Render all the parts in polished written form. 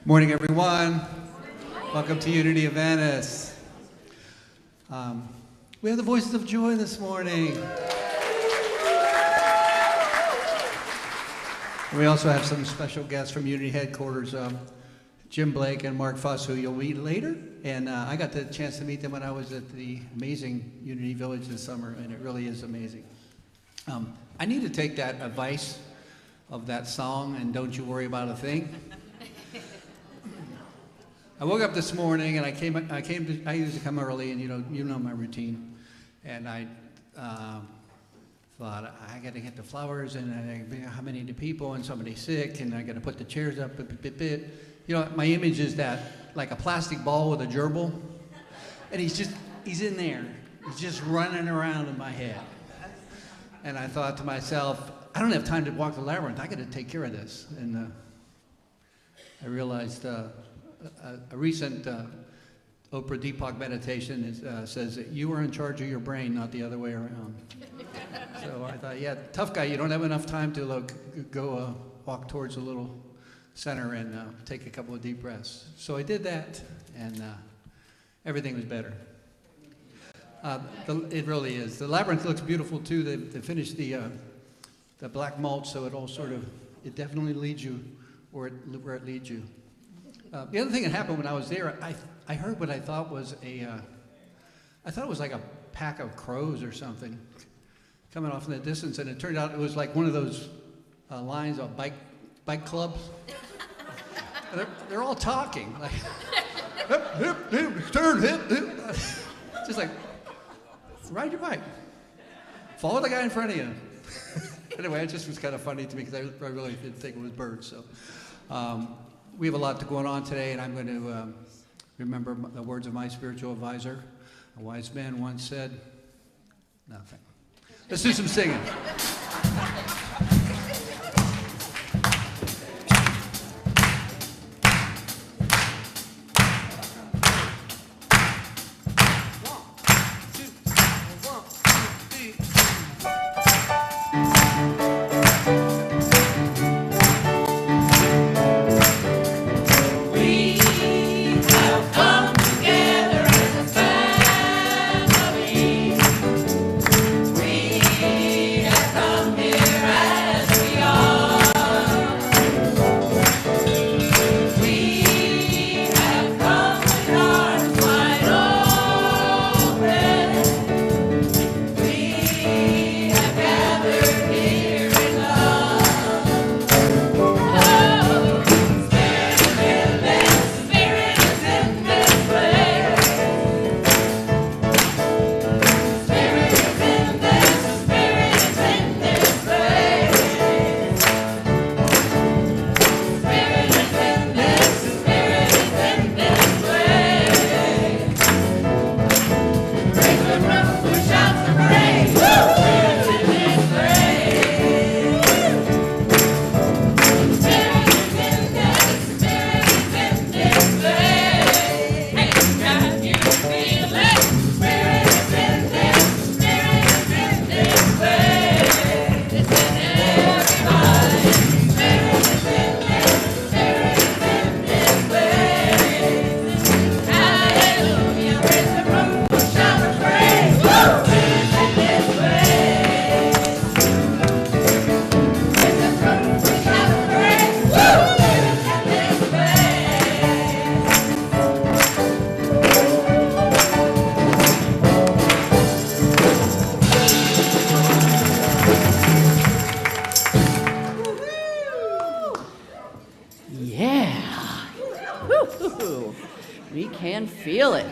Morning, everyone. Welcome to Unity of Venice. We have the voices of joy this morning. We also have some special guests from Unity headquarters, Jim Blake and Mark Fuss, who you'll meet later. And I got the chance to meet them when I was at the amazing Unity Village this summer, and it really is amazing. I need to take that advice of that song, and don't you worry about a thing. I woke up this morning and I usually come early, and you know my routine, and I thought I got to get the flowers, and how many the people, and somebody's sick, and I got to put the chairs up a bit. My image is that like a plastic ball with a gerbil, and he's in there, he's just running around in my head, and I thought to myself, I don't have time to walk the labyrinth. I got to take care of this, and I realized. A recent Oprah Deepak meditation says that you are in charge of your brain, not the other way around. So I thought, yeah, tough guy, you don't have enough time to go walk towards the little center and take a couple of deep breaths. So I did that, and everything was better. It really is. The labyrinth looks beautiful too. They finished the black mulch, so it definitely leads you where it leads you. The other thing that happened when I was there, I heard what I thought was like a pack of crows or something coming off in the distance, and it turned out it was like one of those lines of bike clubs. They're all talking, like, hip, turn, hip. Just like, ride your bike. Follow the guy in front of you. Anyway, it just was kind of funny to me because I really didn't think it was birds, so. We have a lot going on today, and I'm going to remember the words of my spiritual advisor. A wise man once said, nothing. Let's do some singing.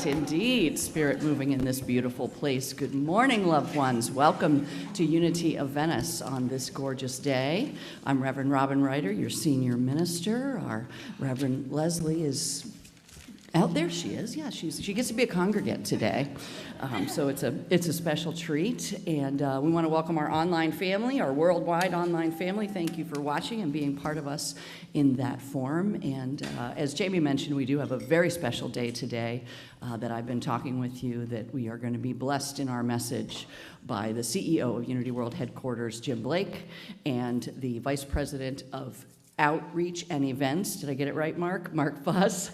Indeed, spirit moving in this beautiful place. Good morning, loved ones. Welcome to Unity of Venice on this gorgeous day. I'm Reverend Robin Ryder, your senior minister. Our Reverend Leslie is out there. She is. Yeah, she gets to be a congregant today. So it's a special treat, and we want to welcome our online family, our worldwide online family. Thank you for watching and being part of us in that form. And as Jamie mentioned, we do have a very special day today that I've been talking with you, that we are going to be blessed in our message by the CEO of Unity World Headquarters, Jim Blake, and the Vice President of Outreach and Events. Did I get it right, Mark? Mark Fuss.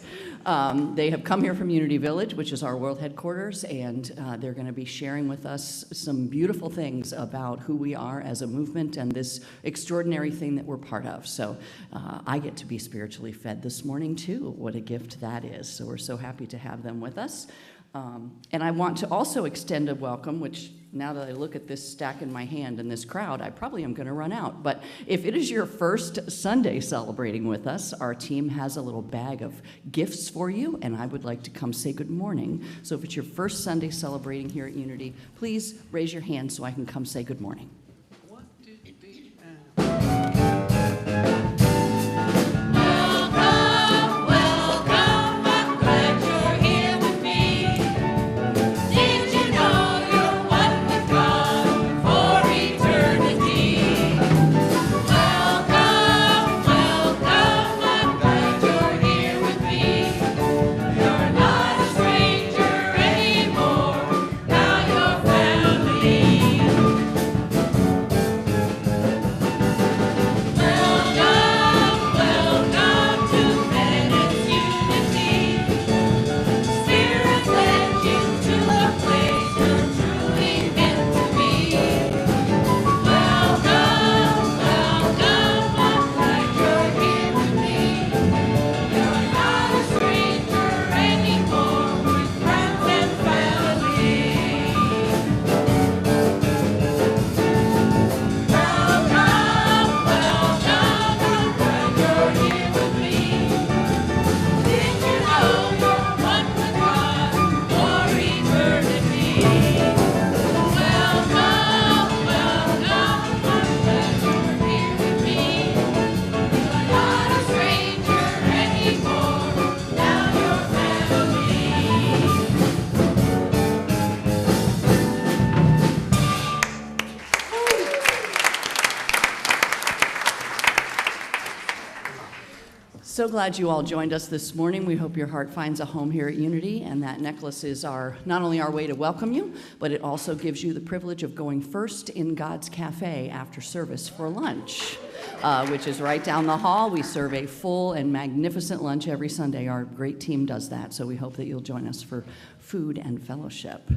They have come here from Unity Village, which is our world headquarters, and they're going to be sharing with us some beautiful things about who we are as a movement and this extraordinary thing that we're part of. So I get to be spiritually fed this morning, too. What a gift that is. So we're so happy to have them with us. And I want to also extend a welcome, which now that I look at this stack in my hand and this crowd, I probably am going to run out. But if it is your first Sunday celebrating with us, our team has a little bag of gifts for you, and I would like to come say good morning. So if it's your first Sunday celebrating here at Unity, please raise your hand so I can come say good morning. 1, 2, 3, So glad you all joined us this morning. We hope your heart finds a home here at Unity, and that necklace is not only our way to welcome you, but it also gives you the privilege of going first in God's Cafe after service for lunch, which is right down the hall. We serve a full and magnificent lunch every Sunday. Our great team does that, so we hope that you'll join us for food and fellowship.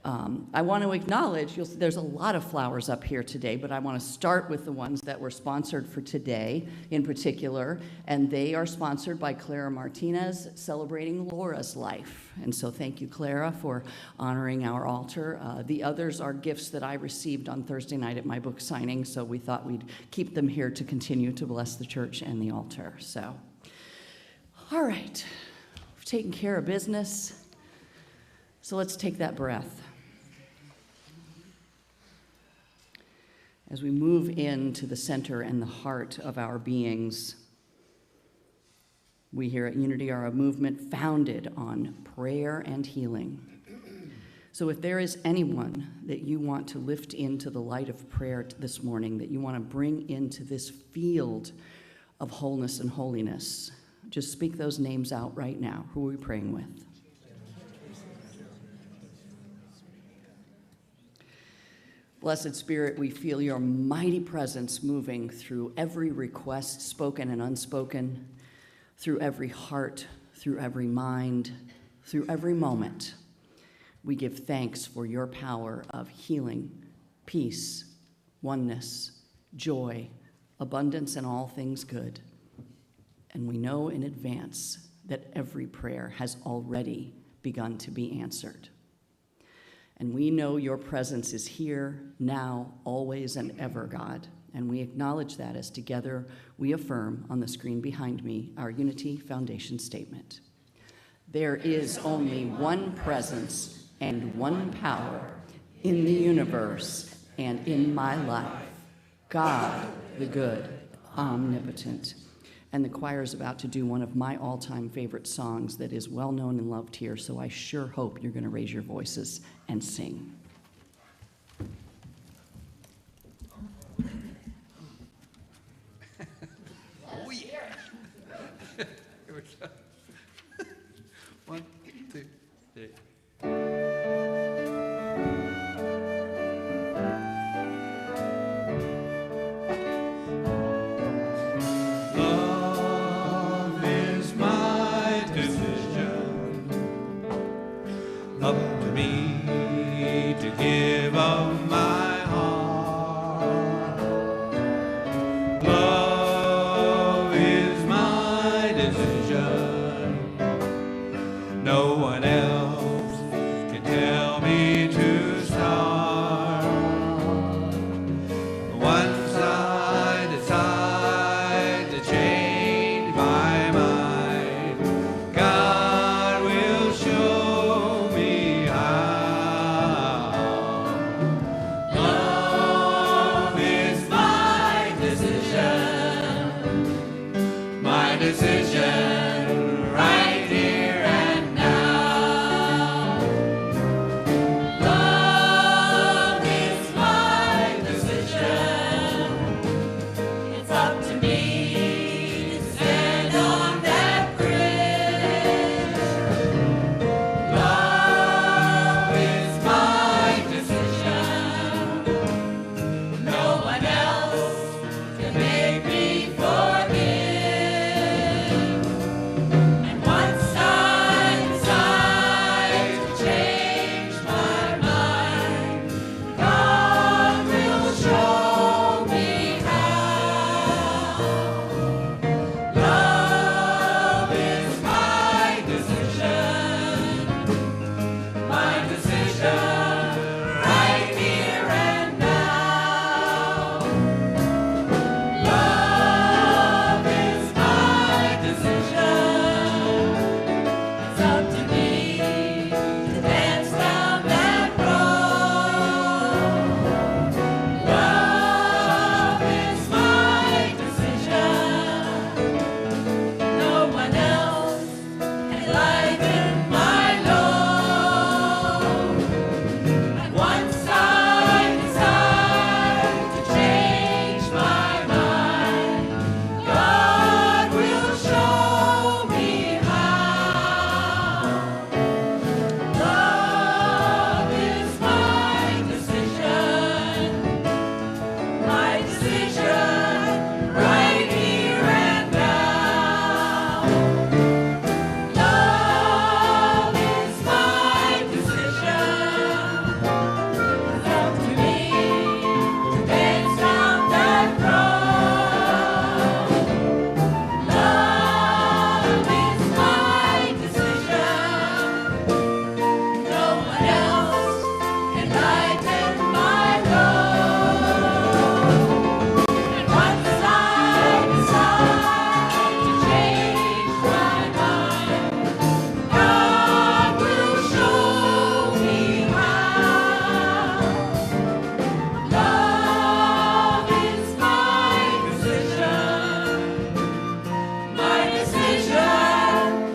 I want to acknowledge, there's a lot of flowers up here today, but I want to start with the ones that were sponsored for today in particular, and they are sponsored by Clara Martinez, celebrating Laura's life. And so thank you, Clara, for honoring our altar. The others are gifts that I received on Thursday night at my book signing, so we thought we'd keep them here to continue to bless the church and the altar. So, all right, we've taken care of business, so let's take that breath. As we move into the center and the heart of our beings, we here at Unity are a movement founded on prayer and healing. So if there is anyone that you want to lift into the light of prayer this morning, that you want to bring into this field of wholeness and holiness, just speak those names out right now. Who are we praying with? Blessed Spirit, we feel your mighty presence moving through every request, spoken and unspoken, through every heart, through every mind, through every moment. We give thanks for your power of healing, peace, oneness, joy, abundance, and all things good. And we know in advance that every prayer has already begun to be answered. And we know your presence is here, now, always, and ever, God. And we acknowledge that as together we affirm on the screen behind me our Unity Foundation statement. There is only one presence and one power in the universe and in my life, God, the good, omnipotent. And the choir is about to do one of my all-time favorite songs that is well-known and loved here, so I sure hope you're going to raise your voices and sing. Oh, yeah. Here we go. 1, 2, 3. Love me to give of my heart. Love is my decision. No one else can tell me to start. Once I decide to change my mind, God will show me how. Love is my decision right here and now. Love is my decision. It's up to me to stand on that bridge. Love is my decision. No one else can make me forgive. And once I decide to change my mind, God will show me how. Love is my decision right here and now. Love is my decision. It's up to me to dance down that road. Love is my decision. No one else can lighten my load. And once I decide to change my mind, God will show me how. Love is my decision right here and now. Love is my decision. It's up to me to dance down that road. Love is my decision. No one else can lighten my load. And once I decide to change my mind, God will show me how. Love is my decision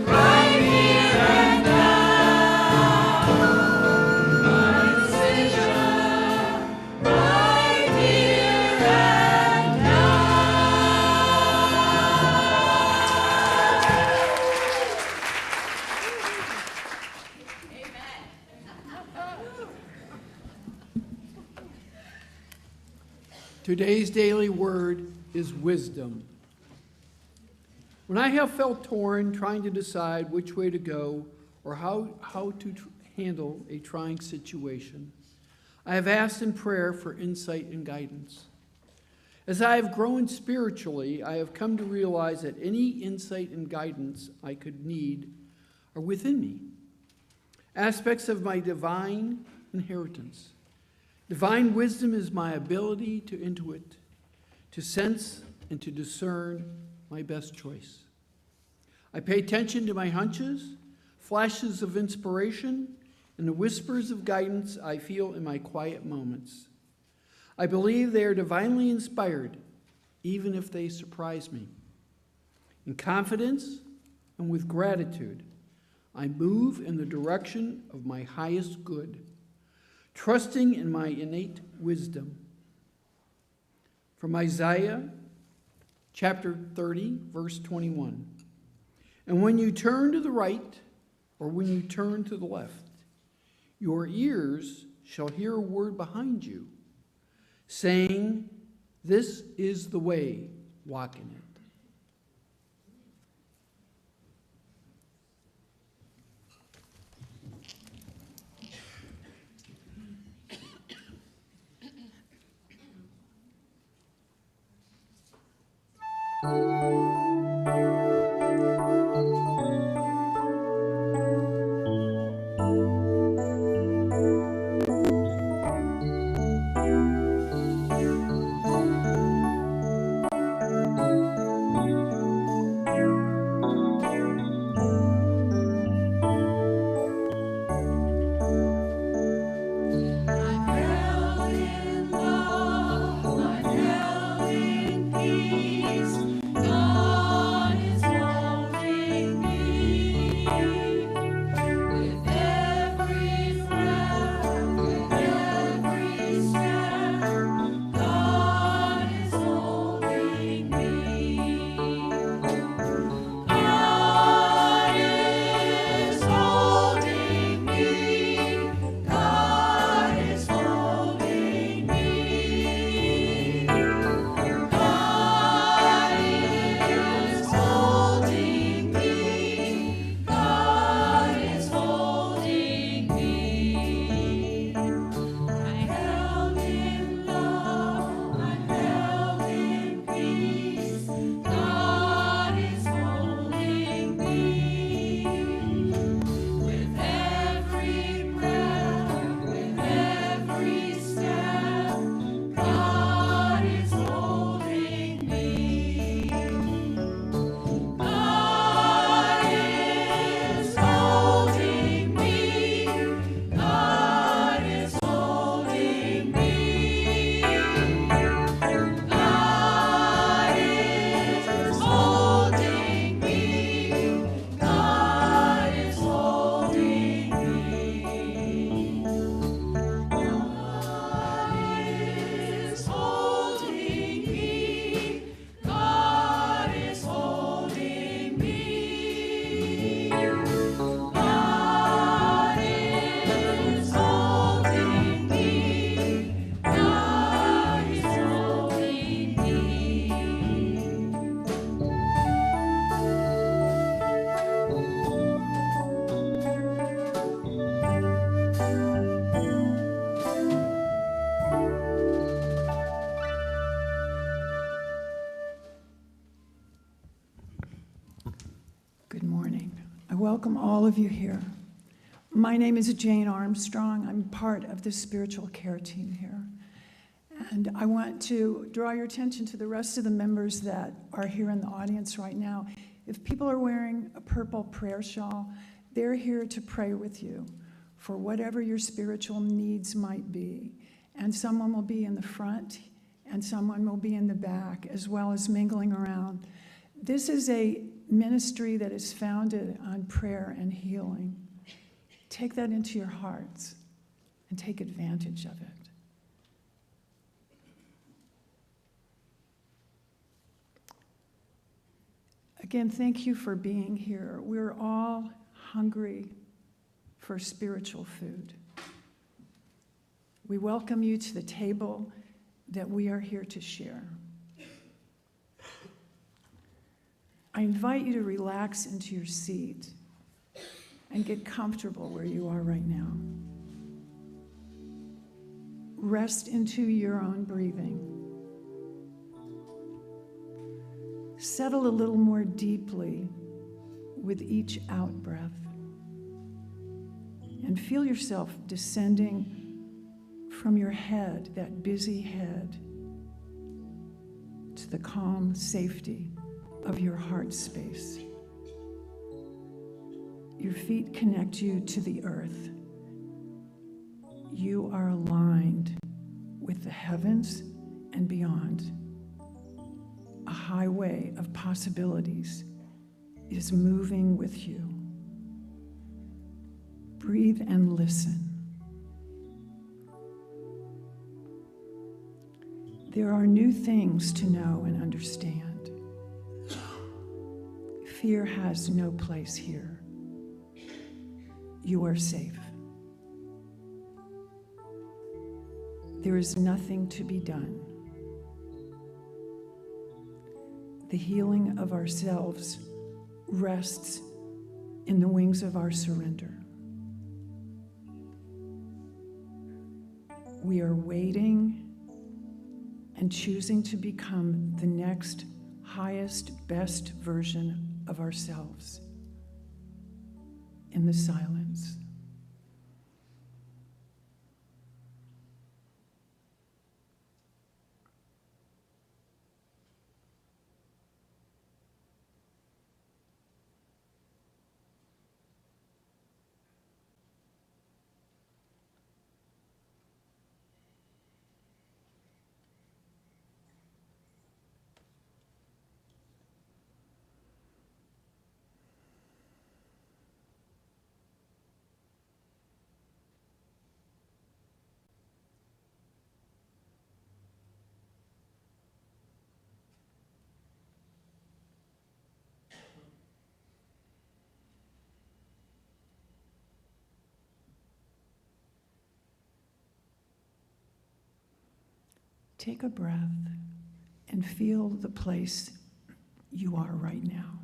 right here and now. My decision right here and Today's daily word is wisdom. When I have felt torn trying to decide which way to go or how to handle a trying situation, I have asked in prayer for insight and guidance. As I have grown spiritually, I have come to realize that any insight and guidance I could need are within me, aspects of my divine inheritance. Divine wisdom is my ability to intuit, to sense, and to discern my best choice. I pay attention to my hunches, flashes of inspiration, and the whispers of guidance I feel in my quiet moments. I believe they are divinely inspired, even if they surprise me. In confidence and with gratitude, I move in the direction of my highest good, trusting in my innate wisdom. From Isaiah chapter 30, verse 21. And when you turn to the right, or when you turn to the left, your ears shall hear a word behind you, saying, this is the way, walk in it. Good morning. I welcome all of you here. My name is Jane Armstrong. I'm part of the spiritual care team here. And I want to draw your attention to the rest of the members that are here in the audience right now. If people are wearing a purple prayer shawl, they're here to pray with you for whatever your spiritual needs might be. And someone will be in the front and someone will be in the back, as well as mingling around. This is a ministry that is founded on prayer and healing. Take that into your hearts and take advantage of it. Again, thank you for being here. We're all hungry for spiritual food. We welcome you to the table that we are here to share. I invite you to relax into your seat and get comfortable where you are right now. Rest into your own breathing. Settle a little more deeply with each out breath. And feel yourself descending from your head, that busy head, to the calm safety of your heart space. Your feet connect you to the earth. You are aligned with the heavens and beyond. A highway of possibilities is moving with you. Breathe and listen. There are new things to know and understand. Fear has no place here. You are safe. There is nothing to be done. The healing of ourselves rests in the wings of our surrender. We are waiting and choosing to become the next highest, best version of ourselves in the silence. Take a breath and feel the place you are right now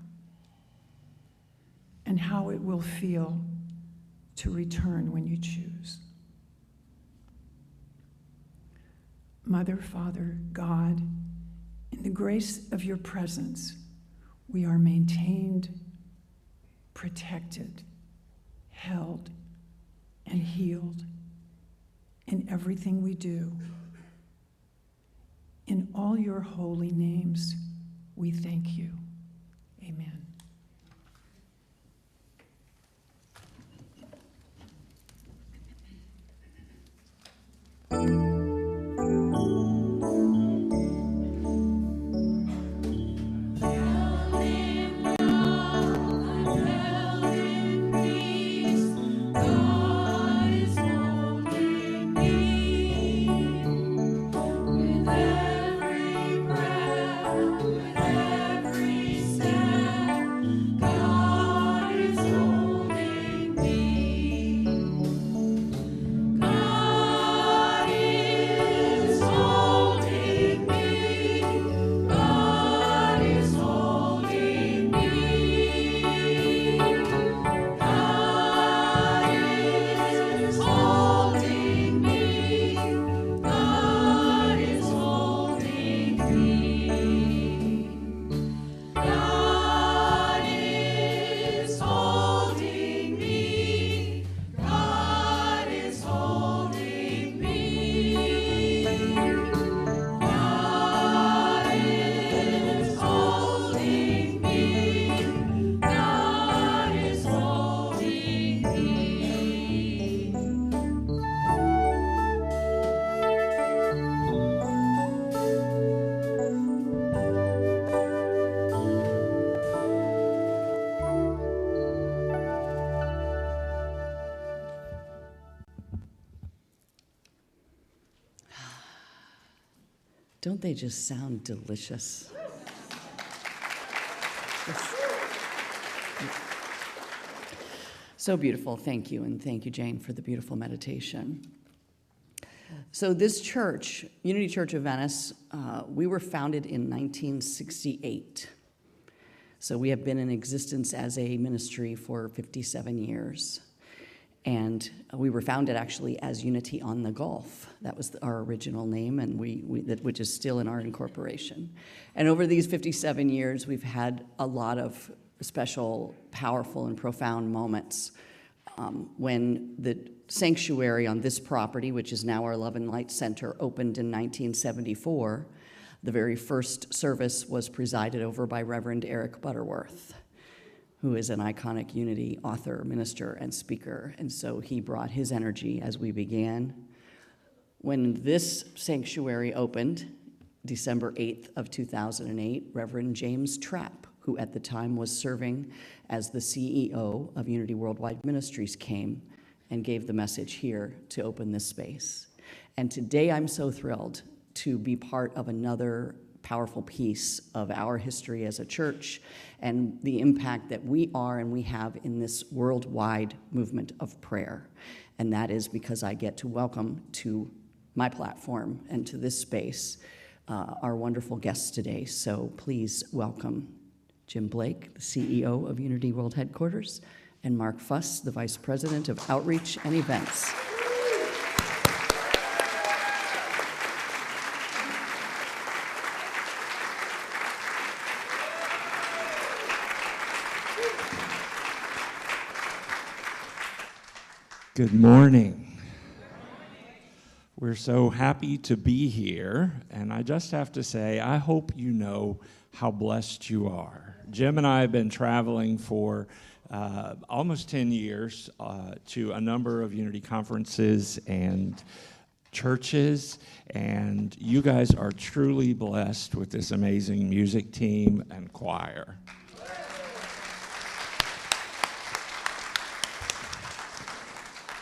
and how it will feel to return when you choose. Mother, Father, God, in the grace of your presence, we are maintained, protected, held, and healed in everything we do. In all your holy names, we thank you. Amen. Don't they just sound delicious? So beautiful. Thank you. And thank you, Jane, for the beautiful meditation. So this church, Unity Church of Venice, we were founded in 1968. So we have been in existence as a ministry for 57 years. And we were founded actually as Unity on the Gulf. That was our original name, and which is still in our incorporation. And over these 57 years, we've had a lot of special, powerful, and profound moments. When the sanctuary on this property, which is now our Love and Light Center, opened in 1974, the very first service was presided over by Reverend Eric Butterworth, who is an iconic Unity author, minister, and speaker. And so he brought his energy as we began. When this sanctuary opened, December 8th of 2008, Reverend James Trapp, who at the time was serving as the CEO of Unity Worldwide Ministries, came and gave the message here to open this space. And today I'm so thrilled to be part of another powerful piece of our history as a church and the impact that we are and we have in this worldwide movement of prayer. And that is because I get to welcome to my platform and to this space our wonderful guests today. So please welcome Jim Blake, the CEO of Unity World Headquarters, and Mark Fuss, the Vice President of Outreach and Events. Good morning. We're so happy to be here, and I just have to say, I hope you know how blessed you are. Jim and I have been traveling for almost 10 years to a number of Unity conferences and churches, and you guys are truly blessed with this amazing music team and choir.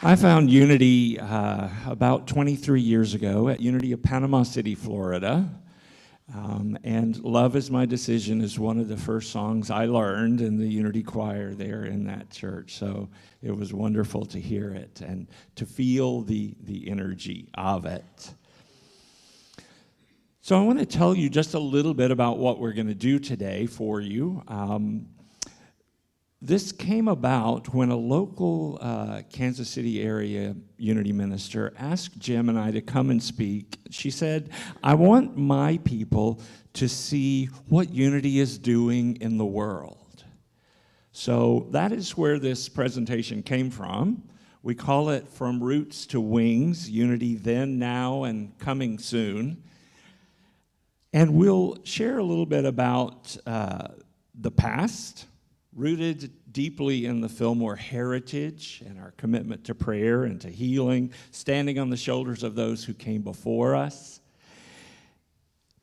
I found Unity about 23 years ago at Unity of Panama City, Florida. And Love Is My Decision is one of the first songs I learned in the Unity choir there in that church. So it was wonderful to hear it and to feel the energy of it. So I want to tell you just a little bit about what we're going to do today for you. This came about when a local Kansas City area Unity minister asked Jim and I to come and speak. She said, I want my people to see what Unity is doing in the world. So that is where this presentation came from. We call it From Roots to Wings, Unity Then, Now, and Coming Soon. And we'll share a little bit about the past, rooted deeply in the Fillmore heritage and our commitment to prayer and to healing, standing on the shoulders of those who came before us.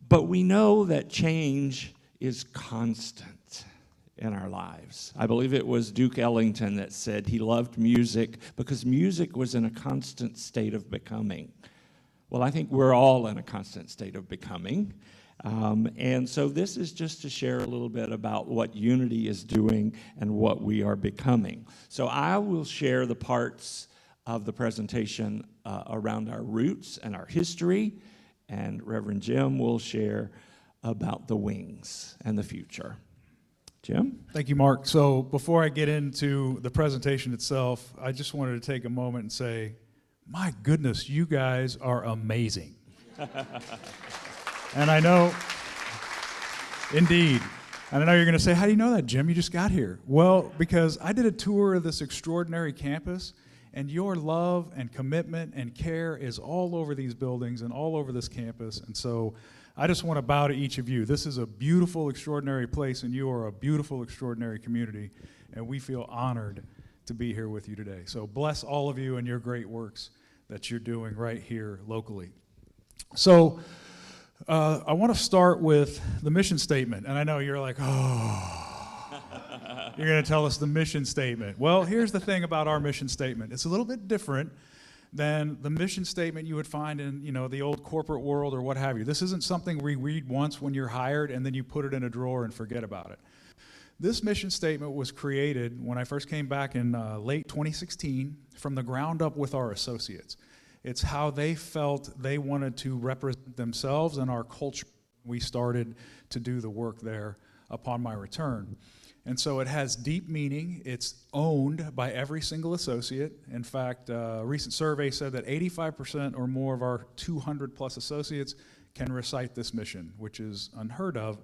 But we know that change is constant in our lives. I believe it was Duke Ellington that said he loved music because music was in a constant state of becoming. Well, I think we're all in a constant state of becoming. And so this is just to share a little bit about what Unity is doing and what we are becoming. So I will share the parts of the presentation around our roots and our history, and Reverend Jim will share about the wings and the future. Jim? Thank you, Mark. So before I get into the presentation itself, I just wanted to take a moment and say, my goodness, you guys are amazing. And I know, indeed, and I know you're going to say, how do you know that, Jim? You just got here. Well, because I did a tour of this extraordinary campus, and your love and commitment and care is all over these buildings and all over this campus. And so I just want to bow to each of you. This is a beautiful, extraordinary place, and you are a beautiful, extraordinary community, and we feel honored to be here with you today. So bless all of you and your great works that you're doing right here locally. So I want to start with the mission statement, and I know you're like, oh, you're going to tell us the mission statement. Well, here's the thing about our mission statement. It's a little bit different than the mission statement you would find in, the old corporate world or what have you. This isn't something we read once when you're hired and then you put it in a drawer and forget about it. This mission statement was created when I first came back in late 2016 from the ground up with our associates. It's how they felt they wanted to represent themselves and our culture. We started to do the work there upon my return. And so it has deep meaning. It's owned by every single associate. In fact, a recent survey said that 85% or more of our 200 plus associates can recite this mission, which is unheard of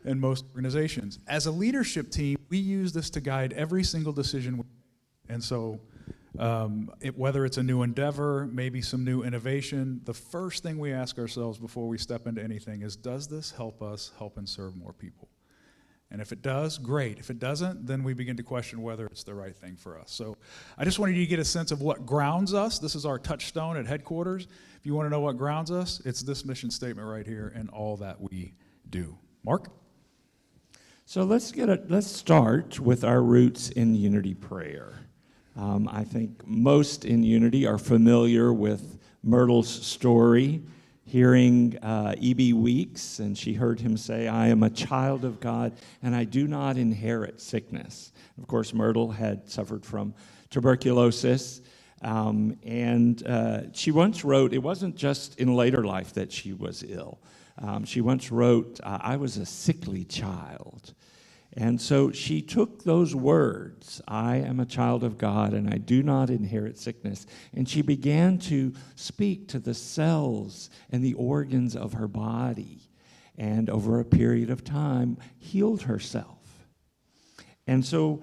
in most organizations. As a leadership team, we use this to guide every single decision. And so whether it's a new endeavor, maybe some new innovation, the first thing we ask ourselves before we step into anything is, does this help us help and serve more people? And if it does, great. If it doesn't, then we begin to question whether it's the right thing for us. So I just wanted you to get a sense of what grounds us. This is our touchstone at headquarters. If you want to know what grounds us, it's this mission statement right here and all that we do. Mark? So let's start with our roots in Unity prayer. I think most in Unity are familiar with Myrtle's story, hearing E.B. Weeks, and she heard him say, I am a child of God, and I do not inherit sickness. Of course, Myrtle had suffered from tuberculosis, and she once wrote, it wasn't just in later life that she was ill. She once wrote, I was a sickly child. And so she took those words, I am a child of God and I do not inherit sickness, and she began to speak to the cells and the organs of her body, and over a period of time healed herself. And so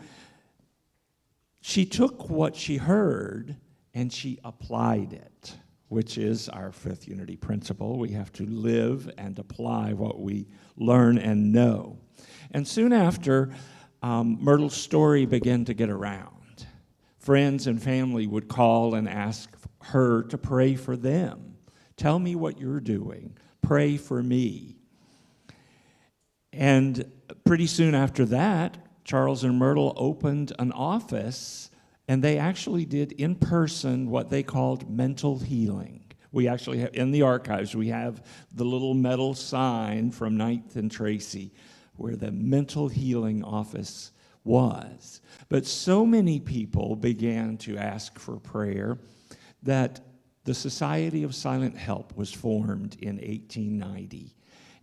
she took what she heard and she applied it, which is our fifth unity principle. We have to live and apply what we learn and know. And soon after, Myrtle's story began to get around. Friends and family would call and ask her to pray for them. Tell me what you're doing. Pray for me. And pretty soon after that, Charles and Myrtle opened an office, and they actually did in person what they called mental healing. We actually have, in the archives, we have the little metal sign from 9th and Tracy where the mental healing office was. But so many people began to ask for prayer that the Society of Silent Help was formed in 1890.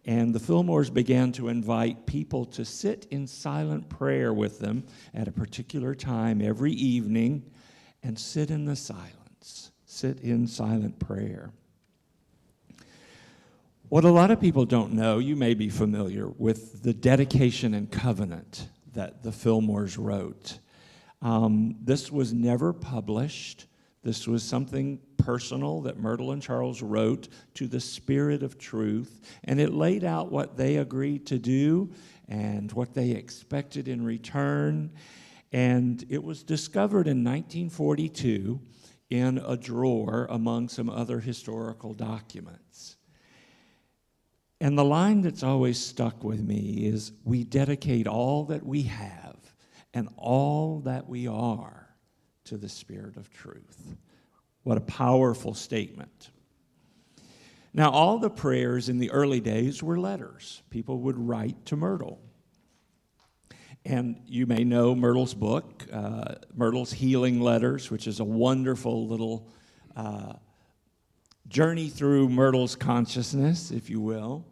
And the Fillmores began to invite people to sit in silent prayer with them at a particular time every evening and sit in the silence, sit in silent prayer. What a lot of people don't know, you may be familiar with the dedication and covenant that the Fillmores wrote. This was never published. This was something personal that Myrtle and Charles wrote to the Spirit of Truth, and it laid out what they agreed to do and what they expected in return. And it was discovered in 1942 in a drawer among some other historical documents. And the line that's always stuck with me is, we dedicate all that we have and all that we are to the Spirit of Truth. What a powerful statement. Now, all the prayers in the early days were letters. People would write to Myrtle. And you may know Myrtle's book, Myrtle's Healing Letters, which is a wonderful little journey through Myrtle's consciousness, if you will.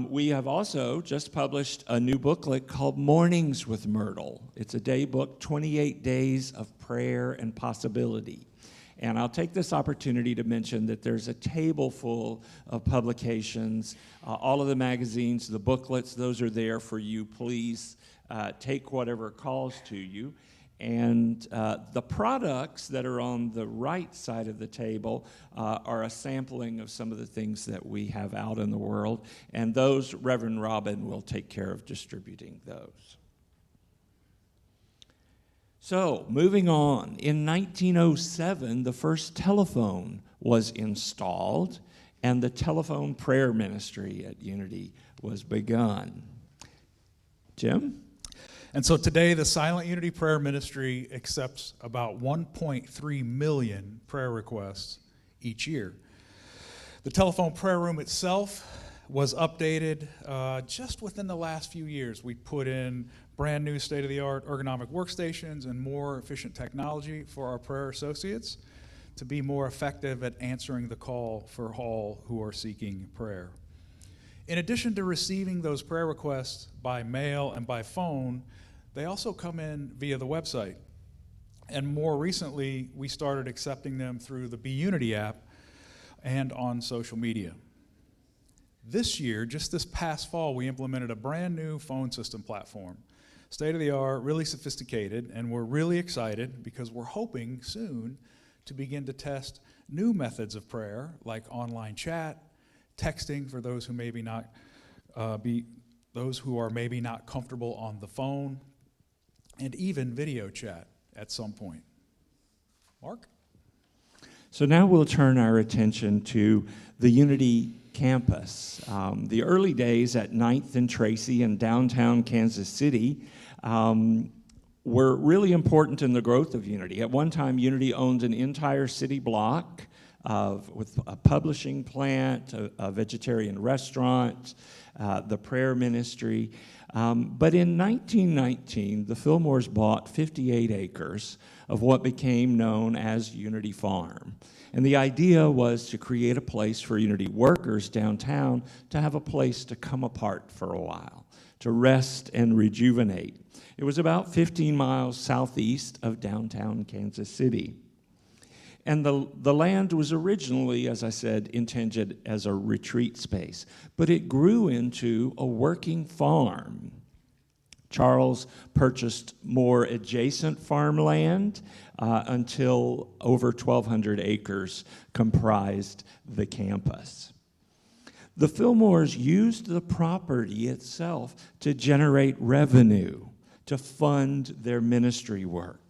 We have also just published a new booklet called Mornings with Myrtle. It's a day book, 28 Days of Prayer and Possibility. And I'll take this opportunity to mention that there's a table full of publications. All of the magazines, the booklets, those are there for you. Please take whatever calls to you. And the products that are on the right side of the table are a sampling of some of the things that we have out in the world. And those, Reverend Robin will take care of distributing those. So, moving on, in 1907, the first telephone was installed, and the telephone prayer ministry at Unity was begun. Jim? And so today, the Silent Unity Prayer Ministry accepts about 1.3 million prayer requests each year. The telephone prayer room itself was updated just within the last few years. We put in brand new state-of-the-art ergonomic workstations and more efficient technology for our prayer associates to be more effective at answering the call for all who are seeking prayer. In addition to receiving those prayer requests by mail and by phone, they also come in via the website. And more recently, we started accepting them through the Be Unity app and on social media. This year, just this past fall, we implemented a brand new phone system platform. State-of-the-art, really sophisticated, and we're really excited because we're hoping soon to begin to test new methods of prayer, like online chat, texting for those who maybe not those who are maybe not comfortable on the phone, and even video chat at some point. Mark? So now we'll turn our attention to the Unity campus. The early days at 9th and Tracy in downtown Kansas City were really important in the growth of Unity. At one time, Unity owned an entire city block with a publishing plant, a vegetarian restaurant, the prayer ministry. But in 1919, the Fillmores bought 58 acres of what became known as Unity Farm. And the idea was to create a place for Unity workers downtown to have a place to come apart for a while, to rest and rejuvenate. It was about 15 miles southeast of downtown Kansas City. And the land was originally, as I said, intended as a retreat space, but it grew into a working farm. Charles purchased more adjacent farmland until over 1,200 acres comprised the campus. The Fillmores used the property itself to generate revenue, to fund their ministry work.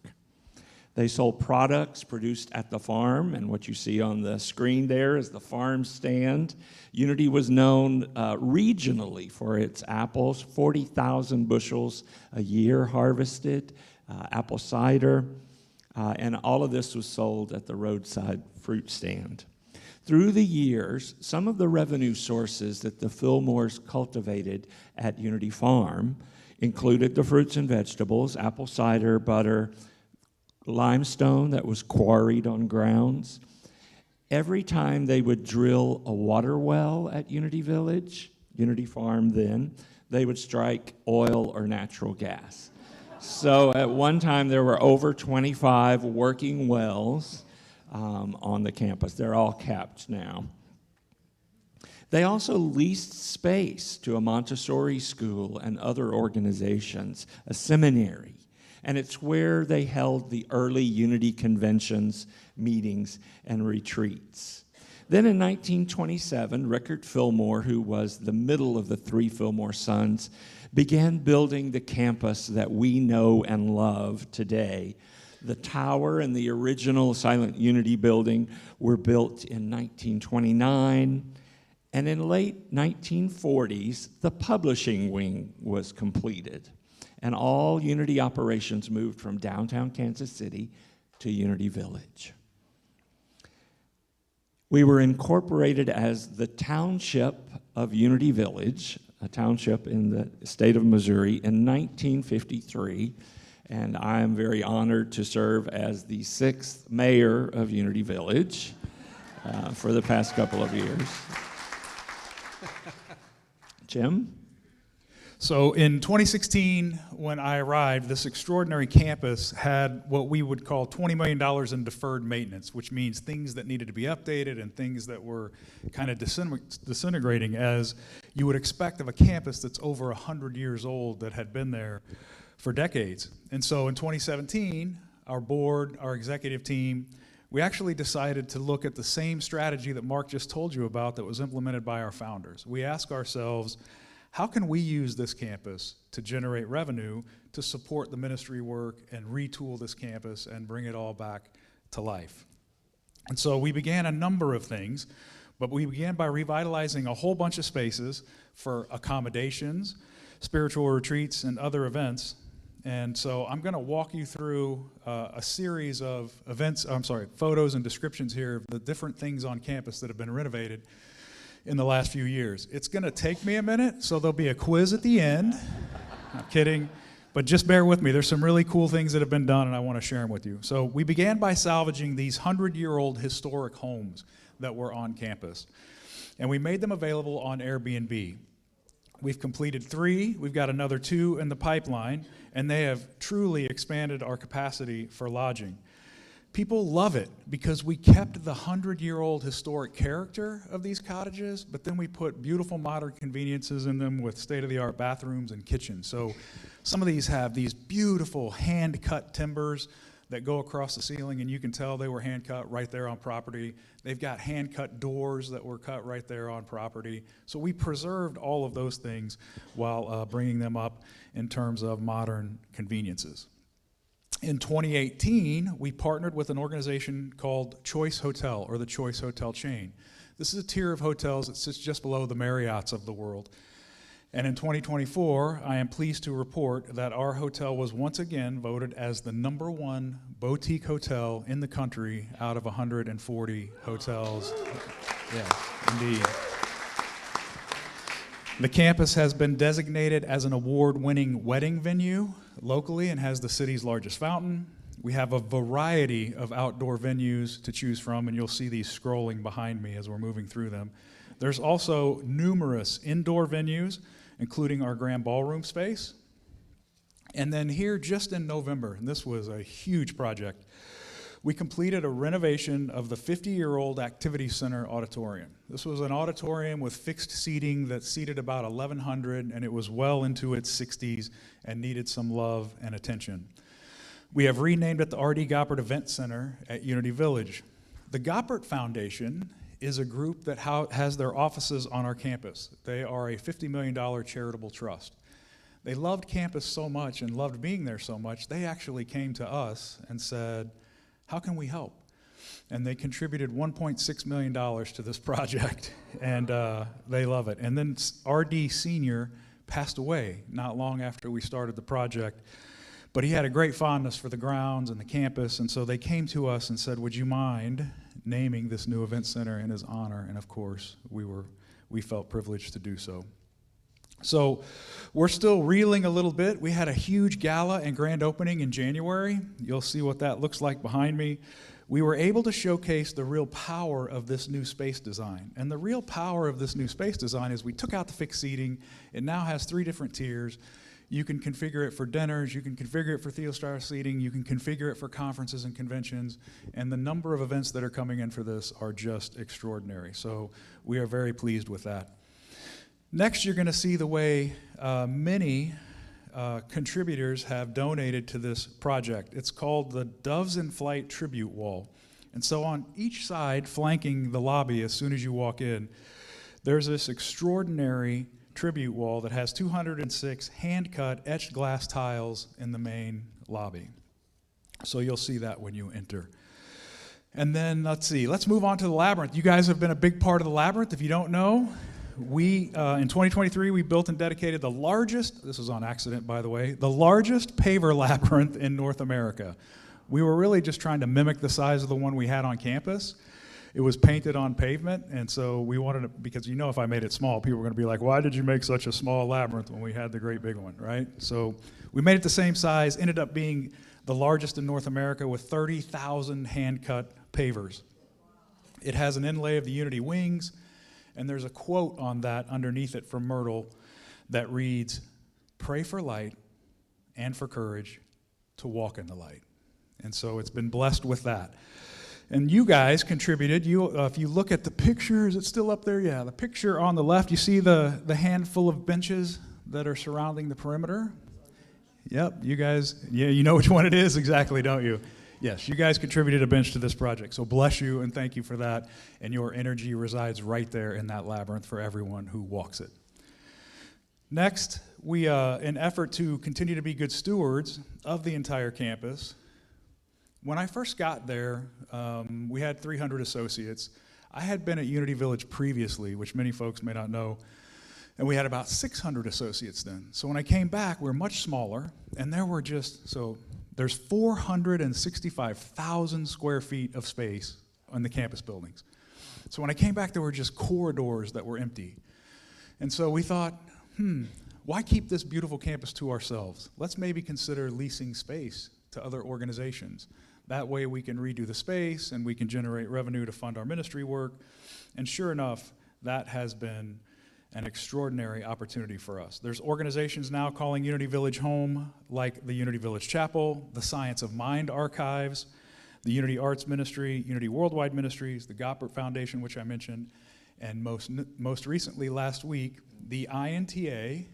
They sold products produced at the farm, and what you see on the screen there is the farm stand. Unity was known regionally for its apples, 40,000 bushels a year harvested, apple cider, and all of this was sold at the roadside fruit stand. Through the years, some of the revenue sources that the Fillmores cultivated at Unity Farm included the fruits and vegetables, apple cider, butter, limestone that was quarried on grounds. Every time they would drill a water well at Unity Village, Unity Farm then, they would strike oil or natural gas. So at one time there were over 25 working wells on the campus. They're all kept now. They also leased space to a Montessori school and other organizations, a seminary, and it's where they held the early Unity conventions, meetings, and retreats. Then in 1927, Rickard Fillmore, who was the middle of the three Fillmore sons, began building the campus that we know and love today. The tower and the original Silent Unity building were built in 1929, and in late 1940s, the publishing wing was completed, and all Unity operations moved from downtown Kansas City to Unity Village. We were incorporated as the township of Unity Village, a township in the state of Missouri, in 1953. And I am very honored to serve as the 6th mayor of Unity Village for the past couple of years. Jim? So in 2016, when I arrived, this extraordinary campus had what we would call $20 million in deferred maintenance, which means things that needed to be updated and things that were kind of disintegrating, as you would expect of a campus that's over 100 years old that had been there for decades. And so in 2017, our board, our executive team, we actually decided to look at the same strategy that Mark just told you about that was implemented by our founders. We asked ourselves, how can we use this campus to generate revenue to support the ministry work and retool this campus and bring it all back to life? And so we began a number of things, but we began by revitalizing a whole bunch of spaces for accommodations, spiritual retreats, and other events. And so I'm going to walk you through a series of photos and descriptions here of the different things on campus that have been renovated in the last few years. It's going to take me a minute, so there'll be a quiz at the end. I'm kidding, but just bear with me. There's some really cool things that have been done, and I want to share them with you. So we began by salvaging these 100-year-old historic homes that were on campus, and we made them available on Airbnb. We've completed 3. We've got another 2 in the pipeline, and they have truly expanded our capacity for lodging. People love it because we kept the 100-year-old historic character of these cottages, but then we put beautiful modern conveniences in them with state-of-the-art bathrooms and kitchens. So some of these have these beautiful hand-cut timbers that go across the ceiling, and you can tell they were hand-cut right there on property. They've got hand-cut doors that were cut right there on property. So we preserved all of those things while bringing them up in terms of modern conveniences. In 2018, we partnered with an organization called Choice Hotel, or the Choice Hotel chain. This is a tier of hotels that sits just below the Marriotts of the world. And in 2024, I am pleased to report that our hotel was once again voted as the #1 boutique hotel in the country out of 140 hotels. Yes, indeed. The campus has been designated as an award-winning wedding venue locally and has the city's largest fountain. We have a variety of outdoor venues to choose from, and you'll see these scrolling behind me as we're moving through them. There's also numerous indoor venues, including our grand ballroom space. And then here, just in November, and this was a huge project, we completed a renovation of the 50-year-old Activity Center auditorium. This was an auditorium with fixed seating that seated about 1,100, and it was well into its 60s and needed some love and attention. We have renamed it the R.D. Goppert Event Center at Unity Village. The Goppert Foundation is a group that has their offices on our campus. They are a $50 million charitable trust. They loved campus so much and loved being there so much, they actually came to us and said, how can we help? And they contributed $1.6 million to this project, and they love it. And then R.D. Sr. passed away not long after we started the project, but he had a great fondness for the grounds and the campus, and so they came to us and said, would you mind naming this new event center in his honor? And of course, we felt privileged to do so. So we're still reeling a little bit. We had a huge gala and grand opening in January. You'll see what that looks like behind me. We were able to showcase the real power of this new space design. And the real power of this new space design is we took out the fixed seating. It now has 3 different tiers. You can configure it for dinners, you can configure it for theostar seating, you can configure it for conferences and conventions, and the number of events that are coming in for this are just extraordinary. So we are very pleased with that. Next, you're going to see the way many contributors have donated to this project. It's called the Doves in Flight Tribute Wall. And so on each side, flanking the lobby as soon as you walk in, there's this extraordinary tribute wall that has 206 hand-cut etched glass tiles in the main lobby. So you'll see that when you enter. And then, let's move on to the Labyrinth. You guys have been a big part of the Labyrinth. If you don't know, in 2023, we built and dedicated the largest, this was on accident, by the way, the largest paver labyrinth in North America. We were really just trying to mimic the size of the one we had on campus. It was painted on pavement, and so we wanted to, because you know if I made it small, people were going to be like, why did you make such a small labyrinth when we had the great big one, right? So we made it the same size, ended up being the largest in North America with 30,000 hand-cut pavers. It has an inlay of the Unity wings, and there's a quote on that underneath it from Myrtle that reads, pray for light and for courage to walk in the light. And so it's been blessed with that. And you guys contributed. If you look at the picture, is it still up there? Yeah, the picture on the left, you see the handful of benches that are surrounding the perimeter? Yep, you guys, yeah, you know which one it is exactly, don't you? Yes, you guys contributed a bench to this project, so bless you and thank you for that. And your energy resides right there in that labyrinth for everyone who walks it. Next, we, in effort to continue to be good stewards of the entire campus, when I first got there, we had 300 associates. I had been at Unity Village previously, which many folks may not know, and we had about 600 associates then. So when I came back, we were much smaller, and there were there's 465,000 square feet of space on the campus buildings. So when I came back, there were just corridors that were empty. And so we thought, why keep this beautiful campus to ourselves? Let's maybe consider leasing space to other organizations. That way we can redo the space and we can generate revenue to fund our ministry work. And sure enough, that has been an extraordinary opportunity for us. There's organizations now calling Unity Village home, like the Unity Village Chapel, the Science of Mind Archives, the Unity Arts Ministry, Unity Worldwide Ministries, the Goppert Foundation, which I mentioned, and most recently last week, the INTA,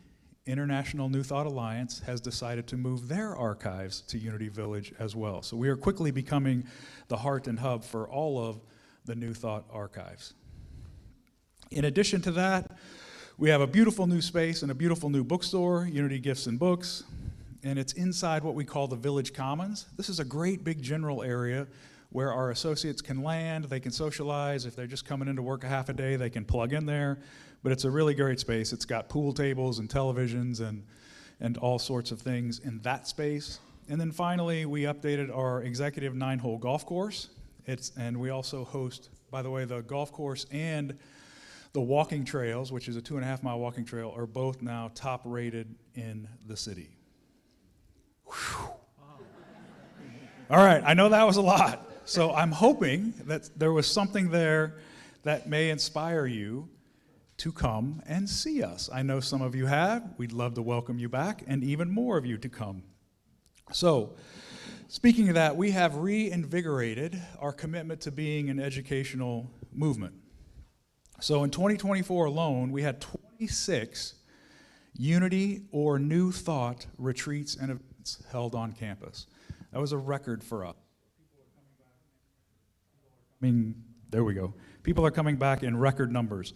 International New Thought Alliance, has decided to move their archives to Unity Village as well. So we are quickly becoming the heart and hub for all of the New Thought archives. In addition to that, we have a beautiful new space and a beautiful new bookstore, Unity Gifts and Books, and it's inside what we call the Village Commons. This is a great big general area where our associates can land, they can socialize. If they're just coming in to work a half a day, they can plug in there. But it's a really great space. It's got pool tables and televisions and all sorts of things in that space. And then finally, we updated our executive 9-hole golf course. And we also host, by the way, the golf course and the walking trails, which is a 2.5-mile walking trail, are both now top rated in the city. Whew. All right, I know that was a lot. So I'm hoping that there was something there that may inspire you to come and see us. I know some of you have. We'd love to welcome you back, and even more of you to come. So Speaking of that, we have reinvigorated our commitment to being an educational movement. So in 2024 alone, we had 26 Unity or New Thought retreats and events held on campus. That was a record for us. There we go. People are coming back in record numbers.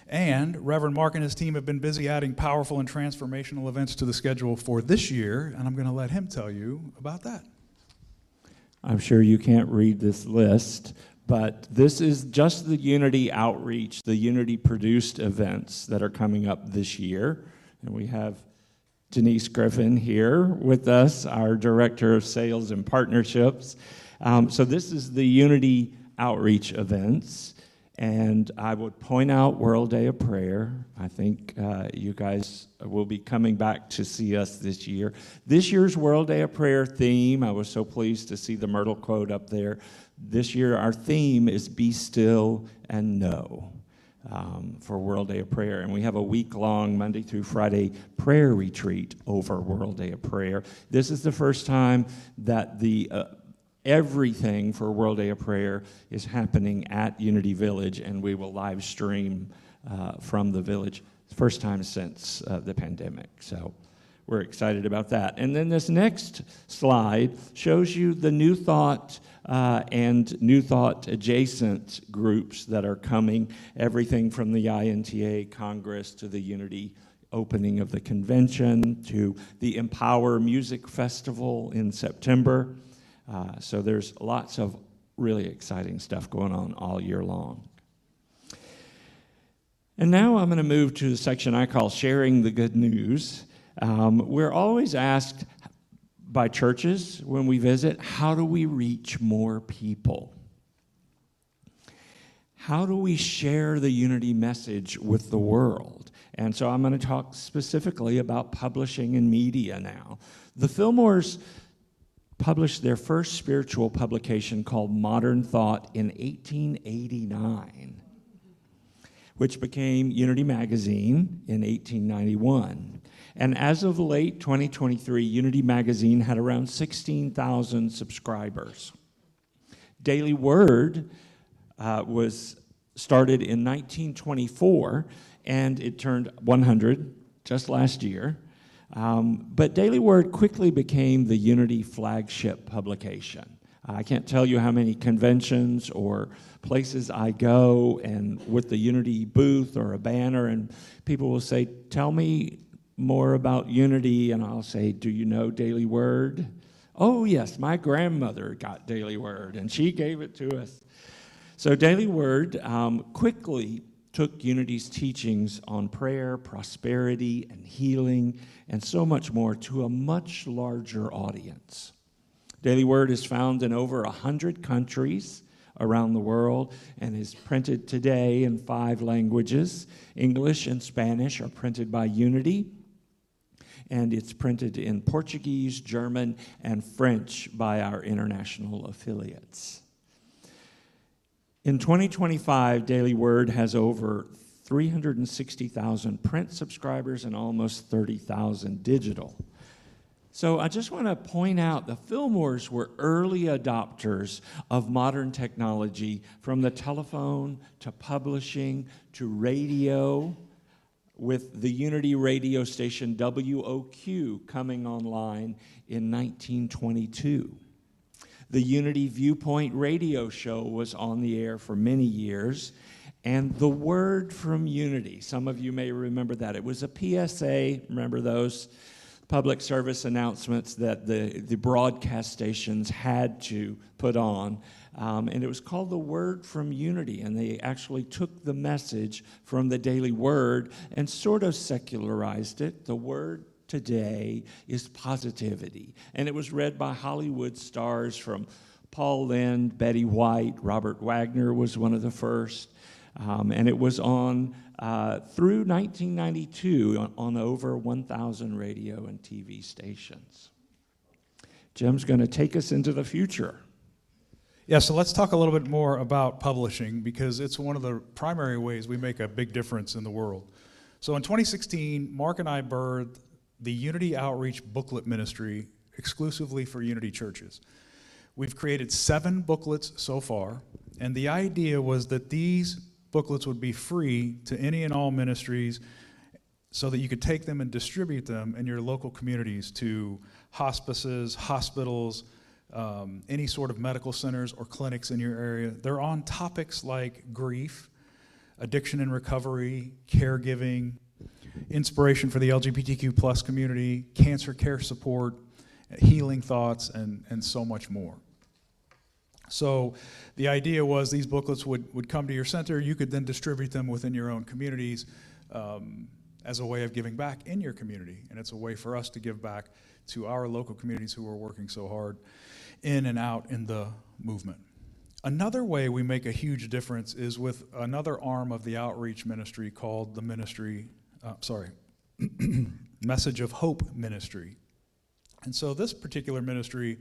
And Reverend Mark and his team have been busy adding powerful and transformational events to the schedule for this year, and I'm going to let him tell you about that. I'm sure you can't read this list, but this is just the Unity outreach, the Unity produced events that are coming up this year. And we have Denise Griffin here with us, our Director of Sales and Partnerships. So this is the Unity outreach events. And I would point out World Day of Prayer. I think you guys will be coming back to see us this year. This year's World Day of Prayer theme, I was so pleased to see the Myrtle quote up there. This year our theme is Be Still and Know for World Day of Prayer. And we have a week-long Monday through Friday prayer retreat over World Day of Prayer. This is the first time that the everything for World Day of Prayer is happening at Unity Village, and we will live stream from the village. First time since the pandemic, so we're excited about that. And then this next slide shows you the New Thought and New Thought adjacent groups that are coming, everything from the INTA Congress to the Unity opening of the convention to the Empower Music Festival in September. So there's lots of really exciting stuff going on all year long. And now I'm going to move to the section I call Sharing the Good News. We're always asked by churches when we visit, how do we reach more people? How do we share the Unity message with the world? And so I'm going to talk specifically about publishing and media now. The Fillmores published their first spiritual publication called Modern Thought in 1889, which became Unity Magazine in 1891. And as of late 2023, Unity Magazine had around 16,000 subscribers. Daily Word was started in 1924, and it turned 100 just last year. But Daily Word quickly became the Unity flagship publication. I can't tell you how many conventions or places I go and with the Unity booth or a banner, and people will say, tell me more about Unity, and I'll say, do you know Daily Word? Oh yes, my grandmother got Daily Word, and she gave it to us. So Daily Word quickly took Unity's teachings on prayer, prosperity, and healing, and so much more to a much larger audience. Daily Word is found in over 100 countries around the world and is printed today in 5 languages. English and Spanish are printed by Unity, and it's printed in Portuguese, German, and French by our international affiliates. In 2025, Daily Word has over 360,000 print subscribers and almost 30,000 digital. So I just want to point out the Fillmores were early adopters of modern technology, from the telephone to publishing to radio, with the Unity radio station WOQ coming online in 1922. The Unity Viewpoint radio show was on the air for many years, and the Word from Unity, some of you may remember that. It was a PSA, remember those public service announcements that the broadcast stations had to put on, and it was called the Word from Unity, and they actually took the message from the Daily Word and sort of secularized it. The Word today is positivity. And it was read by Hollywood stars from Paul Lynde, Betty White, Robert Wagner was one of the first. And it was on through 1992 on over 1,000 radio and TV stations. Jim's going to take us into the future. Yeah, so let's talk a little bit more about publishing, because it's one of the primary ways we make a big difference in the world. So in 2016, Mark and I birthed the Unity Outreach Booklet Ministry exclusively for Unity churches. We've created 7 booklets so far, and the idea was that these booklets would be free to any and all ministries so that you could take them and distribute them in your local communities to hospices, hospitals, any sort of medical centers or clinics in your area. They're on topics like grief, addiction and recovery, caregiving, inspiration for the LGBTQ plus community, cancer care support, healing thoughts, and so much more. So the idea was these booklets would come to your center. You could then distribute them within your own communities as a way of giving back in your community. And it's a way for us to give back to our local communities who are working so hard in and out in the movement. Another way we make a huge difference is with another arm of the outreach ministry called the Message of Hope Ministry. And so this particular ministry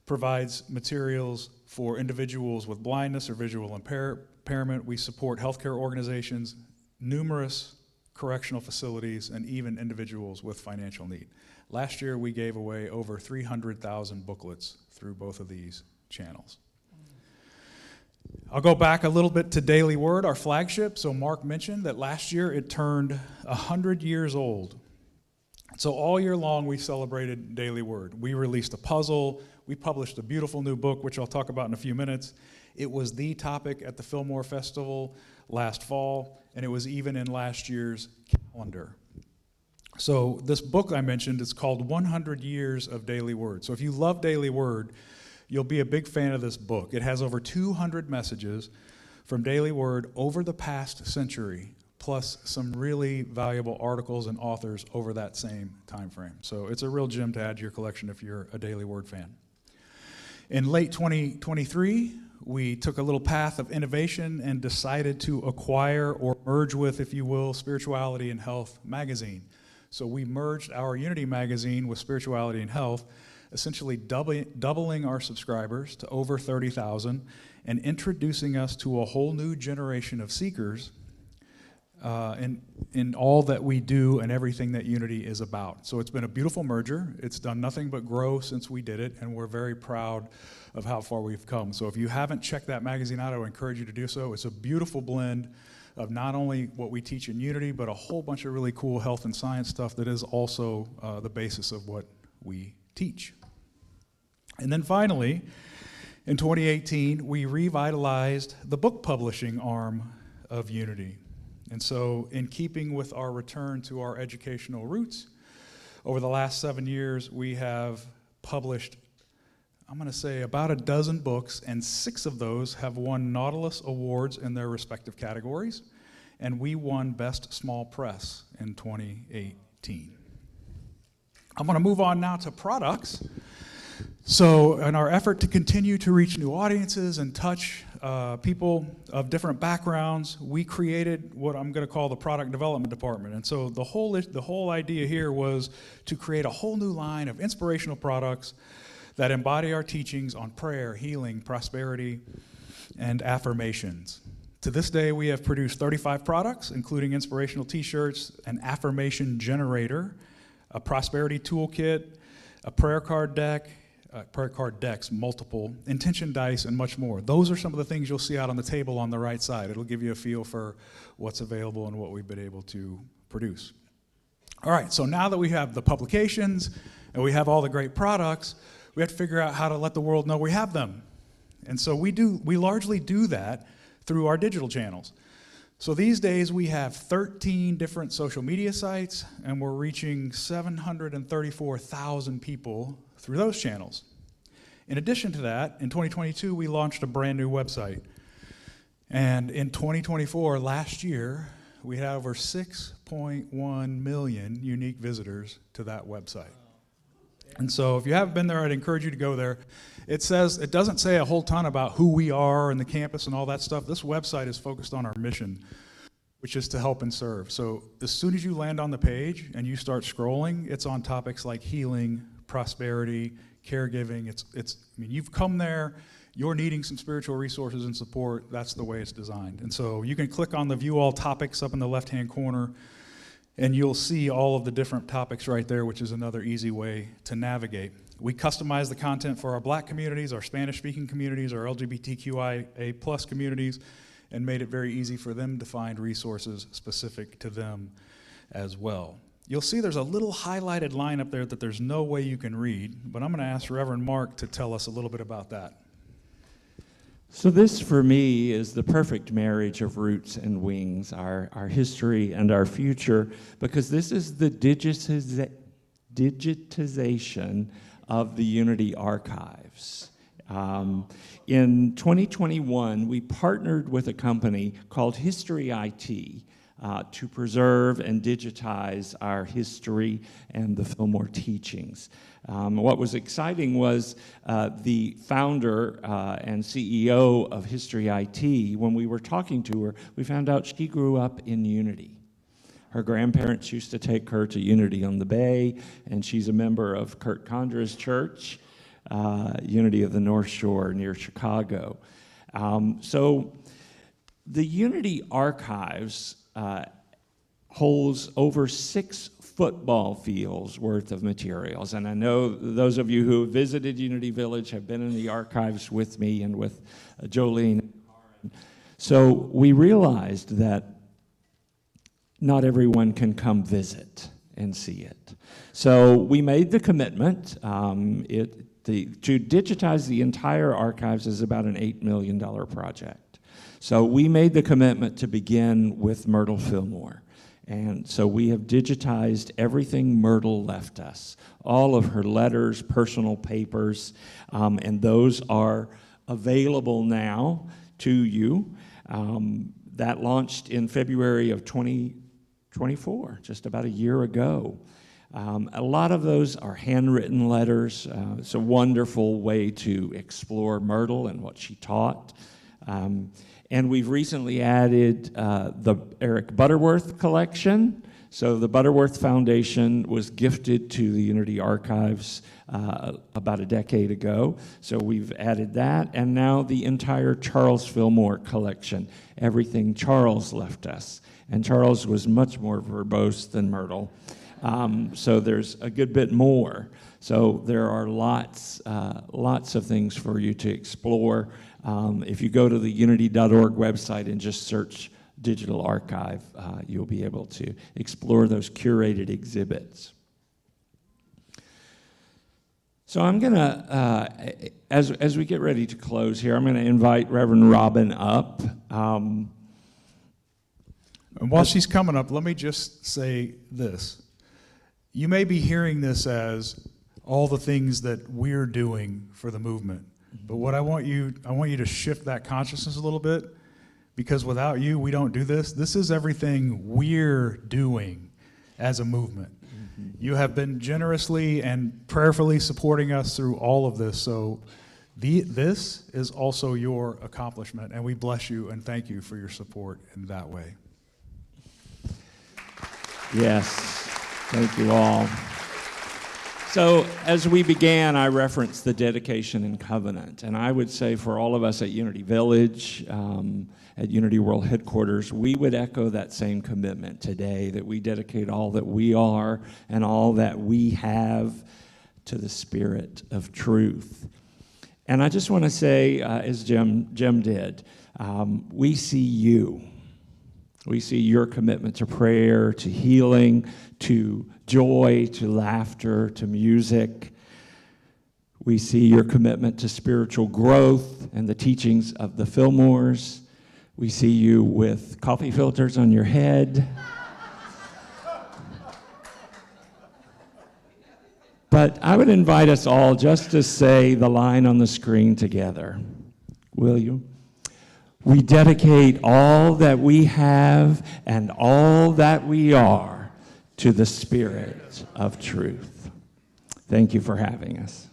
provides materials for individuals with blindness or visual impairment. We support healthcare organizations, numerous correctional facilities, and even individuals with financial need. Last year, we gave away over 300,000 booklets through both of these channels. I'll go back a little bit to Daily Word, our flagship. So Mark mentioned that last year it turned 100 years old. So all year long, we celebrated Daily Word. We released a puzzle. We published a beautiful new book, which I'll talk about in a few minutes. It was the topic at the Fillmore Festival last fall, and it was even in last year's calendar. So this book I mentioned is called 100 Years of Daily Word. So if you love Daily Word, you'll be a big fan of this book. It has over 200 messages from Daily Word over the past century, plus some really valuable articles and authors over that same time frame. So it's a real gem to add to your collection if you're a Daily Word fan. In late 2023, we took a little path of innovation and decided to acquire or merge with, if you will, Spirituality and Health magazine. So we merged our Unity magazine with Spirituality and Health, essentially doubling our subscribers to over 30,000 and introducing us to a whole new generation of seekers in all that we do and everything that Unity is about. So it's been a beautiful merger. It's done nothing but grow since we did it, and we're very proud of how far we've come. So if you haven't checked that magazine out, I would encourage you to do so. It's a beautiful blend of not only what we teach in Unity, but a whole bunch of really cool health and science stuff that is also the basis of what we teach. And then finally, in 2018, we revitalized the book publishing arm of Unity. And so in keeping with our return to our educational roots, over the last 7 years, we have published, I'm going to say, about a dozen books, and 6 of those have won Nautilus Awards in their respective categories, and we won Best Small Press in 2018. I'm going to move on now to products. So in our effort to continue to reach new audiences and touch people of different backgrounds, we created what I'm going to call the product development department. And so the whole idea here was to create a whole new line of inspirational products that embody our teachings on prayer, healing, prosperity, and affirmations. To this day, we have produced 35 products, including inspirational t-shirts, an affirmation generator, a prosperity toolkit, a prayer card decks, multiple, intention dice, and much more. Those are some of the things you'll see out on the table on the right side. It'll give you a feel for what's available and what we've been able to produce. All right, so now that we have the publications and we have all the great products, we have to figure out how to let the world know we have them. And so we largely do that through our digital channels. So these days we have 13 different social media sites, and we're reaching 734,000 people through those channels. In addition to that, in 2022, we launched a brand new website. And in 2024, last year, we had over 6.1 million unique visitors to that website. And so if you haven't been there, I'd encourage you to go there. It doesn't say a whole ton about who we are and the campus and all that stuff. This website is focused on our mission, which is to help and serve. So as soon as you land on the page and you start scrolling, it's on topics like healing, prosperity, caregiving. I mean, you've come there, you're needing some spiritual resources and support. That's the way it's designed. And so you can click on the View All Topics up in the left-hand corner, And you'll see all of the different topics right there, which is another easy way to navigate. We customize the content for our Black communities, our Spanish-speaking communities, our LGBTQIA+ communities, and made it very easy for them to find resources specific to them as well. You'll see there's a little highlighted line up there that there's no way you can read, but I'm going to ask Reverend Mark to tell us a little bit about that. So this, for me, is the perfect marriage of roots and wings, our history and our future, because this is the digitization of the Unity archives. In 2021, we partnered with a company called History IT to preserve and digitize our history and the Fillmore teachings. What was exciting was the founder and CEO of History IT, when we were talking to her, we found out she grew up in Unity. Her grandparents used to take her to Unity on the Bay, and she's a member of Kurt Condra's church, Unity of the North Shore near Chicago. So the Unity archives holds over 6 football fields worth of materials. And I know those of you who have visited Unity Village have been in the archives with me and with Jolene. So we realized that not everyone can come visit and see it. So we made the commitment. To digitize the entire archives is about an $8 million project. So we made the commitment to begin with Myrtle Fillmore. And so we have digitized everything Myrtle left us, all of her letters, personal papers, and those are available now to you. That launched in February of 2024, just about a year ago. A lot of those are handwritten letters. It's a wonderful way to explore Myrtle and what she taught. And we've recently added the Eric Butterworth collection. So the Butterworth Foundation was gifted to the Unity Archives about a decade ago. So we've added that. And now the entire Charles Fillmore collection, everything Charles left us. And Charles was much more verbose than Myrtle. So there's a good bit more. So there are lots of things for you to explore. If you go to the unity.org website and just search Digital Archive, you'll be able to explore those curated exhibits. So I'm going to, as we get ready to close here, I'm going to invite Reverend Robin up. And while she's coming up, let me just say this. You may be hearing this as all the things that we're doing for the movement. But what I want you to shift that consciousness a little bit, because without you, we don't do this. This is everything we're doing as a movement. Mm-hmm. You have been generously and prayerfully supporting us through all of this. So this is also your accomplishment, and we bless you and thank you for your support in that way. Yes, thank you all. So as we began, I referenced the dedication and covenant. And I would say for all of us at Unity Village, at Unity World Headquarters, we would echo that same commitment today, that we dedicate all that we are and all that we have to the Spirit of truth. And I just want to say, as Jim did, we see you. We see your commitment to prayer, to healing, to joy, to laughter, to music. We see your commitment to spiritual growth and the teachings of the Fillmores. We see you with coffee filters on your head. But I would invite us all just to say the line on the screen together. Will you? We dedicate all that we have and all that we are to the Spirit of truth. Thank you for having us.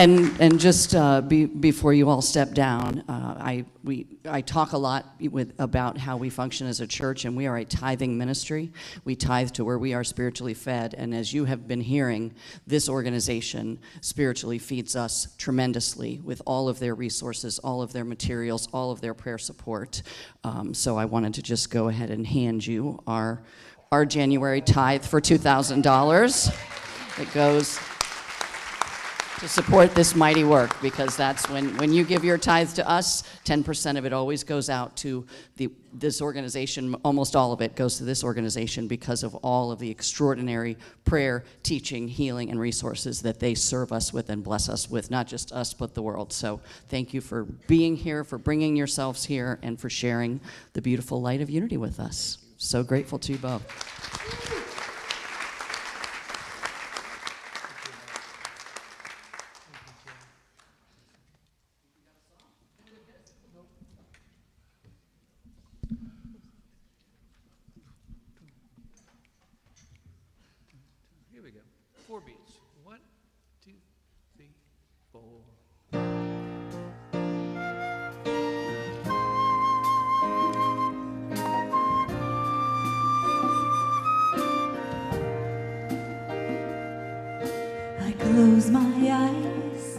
And just before you all step down, I talk a lot about how we function as a church, and we are a tithing ministry. We tithe to where we are spiritually fed, and as you have been hearing, this organization spiritually feeds us tremendously with all of their resources, all of their materials, all of their prayer support. So I wanted to just go ahead and hand you our January tithe for $2,000. It goes to support this mighty work, because that's when you give your tithes to us, 10% of it always goes out to this organization. Almost all of it goes to this organization because of all of the extraordinary prayer, teaching, healing, and resources that they serve us with and bless us with, not just us, but the world. So thank you for being here, for bringing yourselves here, and for sharing the beautiful light of unity with us. So grateful to you both. Here we go. 4 beats. 1, 2, 3, 4. I close my eyes,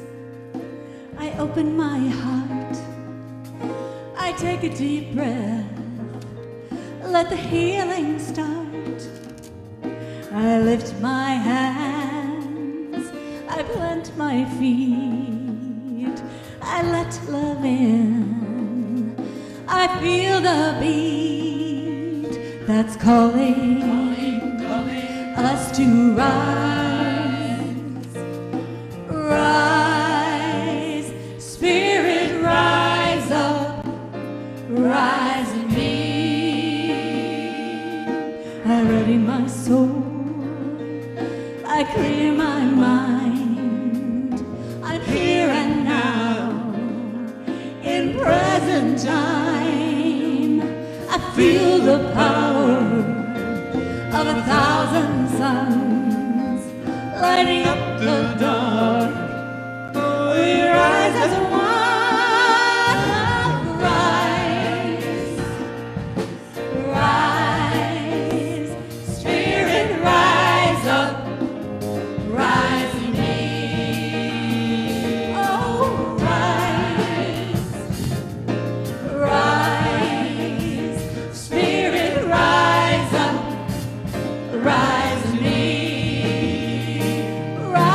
I open my heart, I take a deep breath, let the healing start. I lift my hands, I plant my feet, I let love in. I feel the beat that's calling us to rise. Rise, Spirit, rise up, rise in me. I ready my soul, I clear my mind. I'm here and now, in present time. I feel the power of 1,000 suns lighting up the dark. We rise as one. Rise, rise, Spirit, rise up, rise in me. Oh, rise, rise, Spirit, rise up, rise in me. Rise.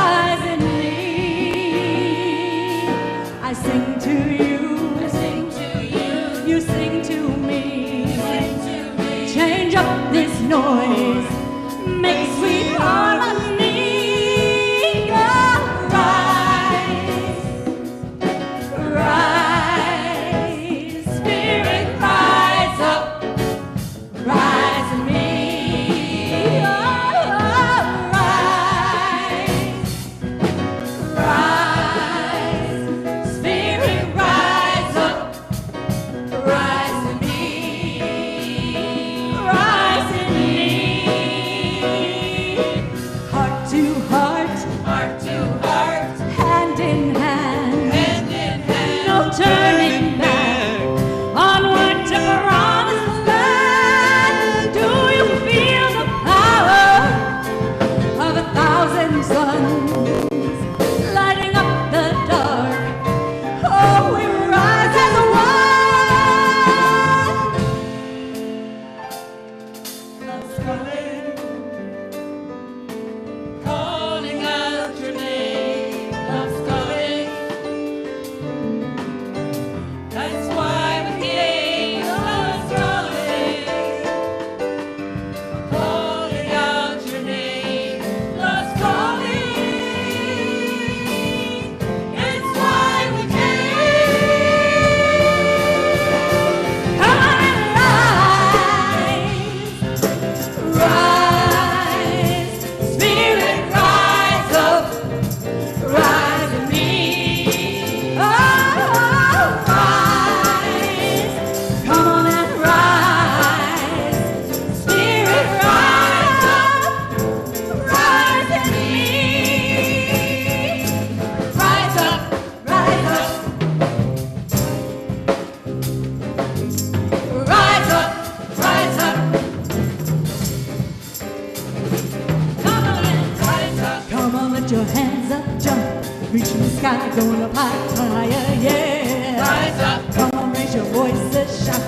up, jump, reaching the sky, going up higher, yeah. Rise up. Come on, raise your voices, shout.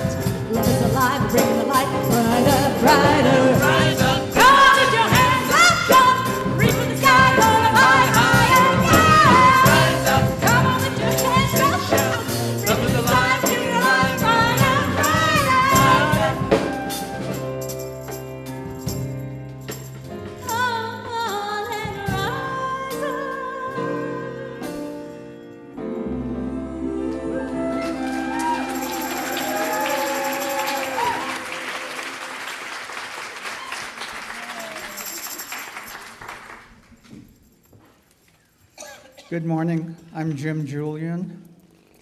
Love is alive, bring the light brighter, brighter. Rise up. Come on, lift your hands up, jump, reach for the sky, going up higher, yeah. Rise up. Come on, lift your hands up, shout. Love is alive, bring the light brighter, brighter. Come on and rise up. Good morning. I'm Jim Julian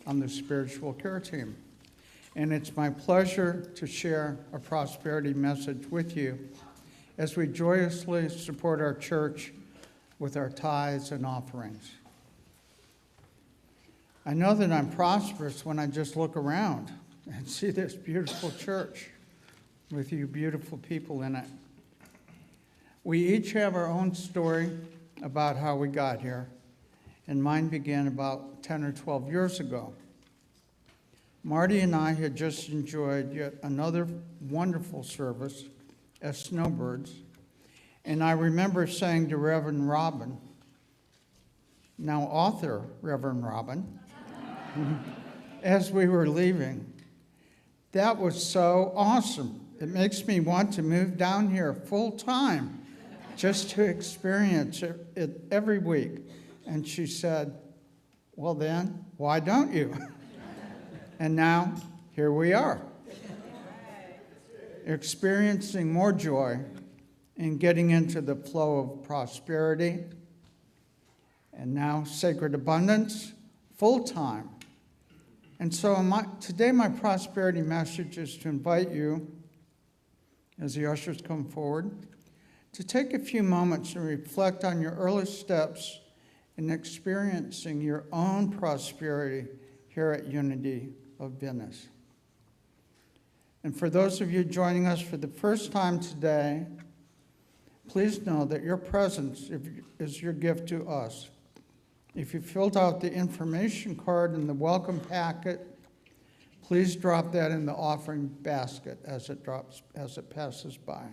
on the spiritual care team. And it's my pleasure to share a prosperity message with you as we joyously support our church with our tithes and offerings. I know that I'm prosperous when I just look around and see this beautiful church with you beautiful people in it. We each have our own story about how we got here, and mine began about 10 or 12 years ago. Marty and I had just enjoyed yet another wonderful service as snowbirds, and I remember saying to Reverend Robin, now author Reverend Robin, as we were leaving, that was so awesome. It makes me want to move down here full time just to experience it every week. And she said, well then, why don't you? And now, here we are, experiencing more joy and getting into the flow of prosperity, and now sacred abundance, full time. And so today my prosperity message is to invite you, as the ushers come forward, to take a few moments and reflect on your early steps in experiencing your own prosperity here at Unity of Venice. And for those of you joining us for the first time today, please know that your presence is your gift to us. If you filled out the information card in the welcome packet, please drop that in the offering basket as it passes by.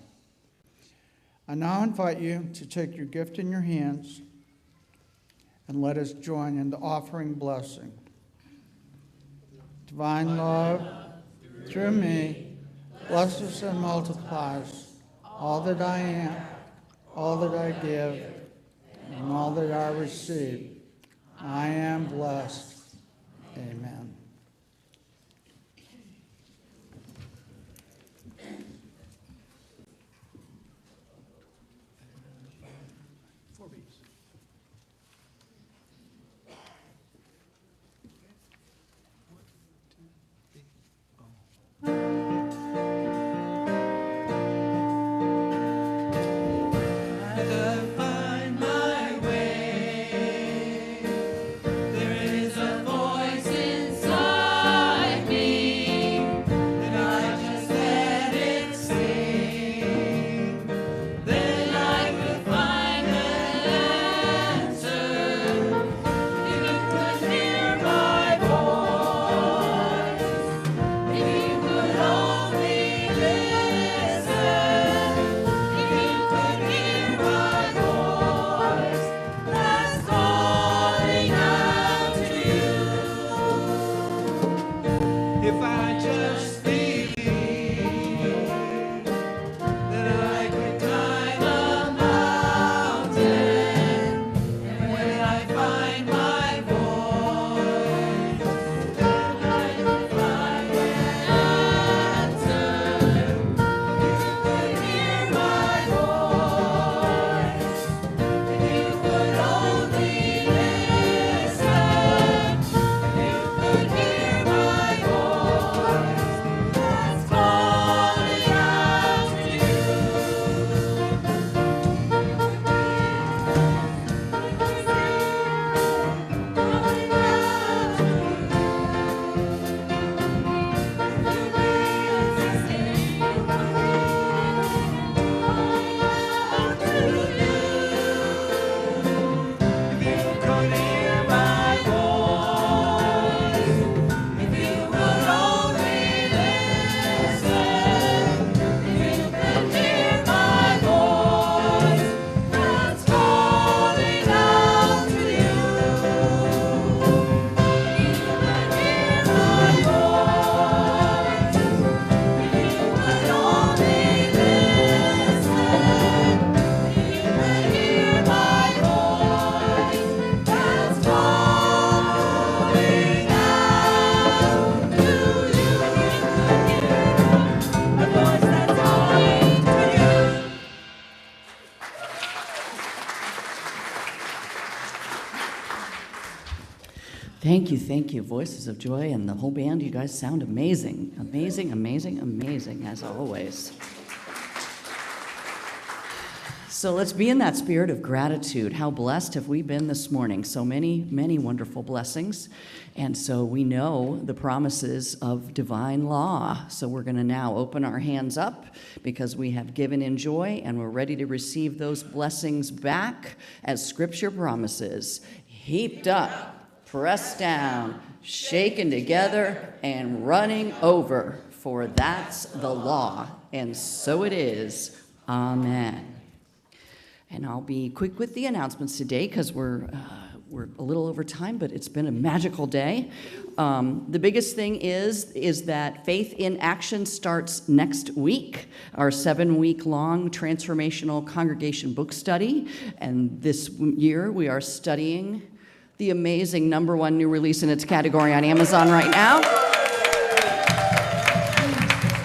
I now invite you to take your gift in your hands and let us join in the offering blessing. Divine love, through me, blesses and multiplies all that I am, all that I give, and all that I receive. I am blessed. Amen. There is a voice inside. Thank you. Voices of Joy and the whole band, you guys sound amazing. Amazing, amazing, amazing, as always. So let's be in that spirit of gratitude. How blessed have we been this morning? So many, many wonderful blessings. And so we know the promises of divine law. So we're going to now open our hands up because we have given in joy and we're ready to receive those blessings back as Scripture promises. Heaped up, pressed down, shaken together, and running over. For that's the law. And so it is. Amen. And I'll be quick with the announcements today because we're a little over time, but it's been a magical day. The biggest thing is that Faith in Action starts next week, our 7-week-long transformational congregation book study. And this year we are studying the amazing #1 new release in its category on Amazon right now,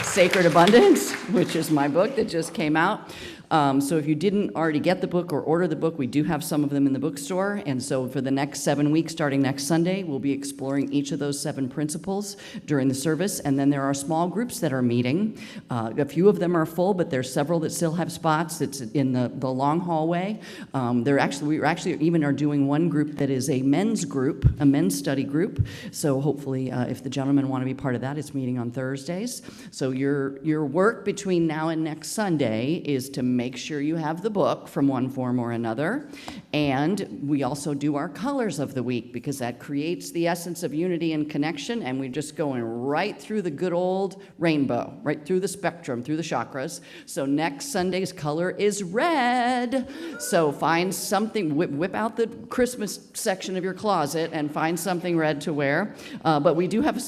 Sacred Abundance, which is my book that just came out. So if you didn't already get the book or order the book, we do have some of them in the bookstore. And so for the next 7 weeks, starting next Sunday, we'll be exploring each of those 7 principles during the service. And then there are small groups that are meeting. A few of them are full, but there's several that still have spots. It's in the long hallway. We actually even are doing one group that is a men's group, a men's study group. So hopefully, if the gentlemen want to be part of that, it's meeting on Thursdays. So your work between now and next Sunday is to make sure you have the book from one form or another. And we also do our colors of the week because that creates the essence of unity and connection, and we're just going right through the good old rainbow, right through the spectrum, through the chakras. So next Sunday's color is red. So find something, whip out the Christmas section of your closet and find something red to wear. But we do have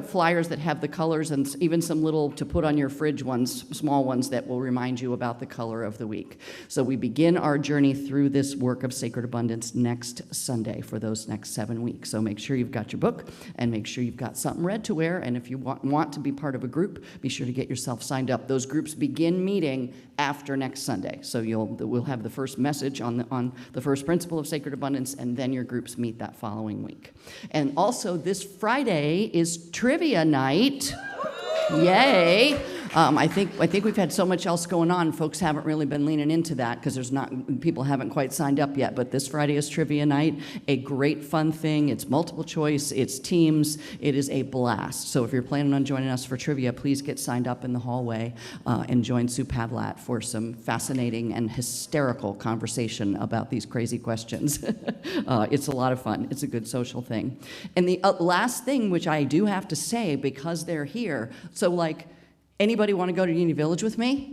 flyers that have the colors and even some little to put on your fridge ones, small ones that will remind you about the color of the week. So we begin our journey through this work of Sacred Abundance next Sunday for those next 7 weeks. So make sure you've got your book and make sure you've got something red to wear. And if you want to be part of a group, be sure to get yourself signed up. Those groups begin meeting after next Sunday. So we'll have the first message on the first principle of Sacred Abundance, and then your groups meet that following week. And also this Friday is trivia night. Yay. I think we've had so much else going on, folks haven't really been leaning into that because people haven't quite signed up yet. But this Friday is trivia night, a great fun thing. It's multiple choice, it's teams, it is a blast. So if you're planning on joining us for trivia, please get signed up in the hallway and join Sue Pavlat for some fascinating and hysterical conversation about these crazy questions. It's a lot of fun. It's a good social thing. And the last thing, which I do have to say because they're here, so anybody want to go to Unity Village with me?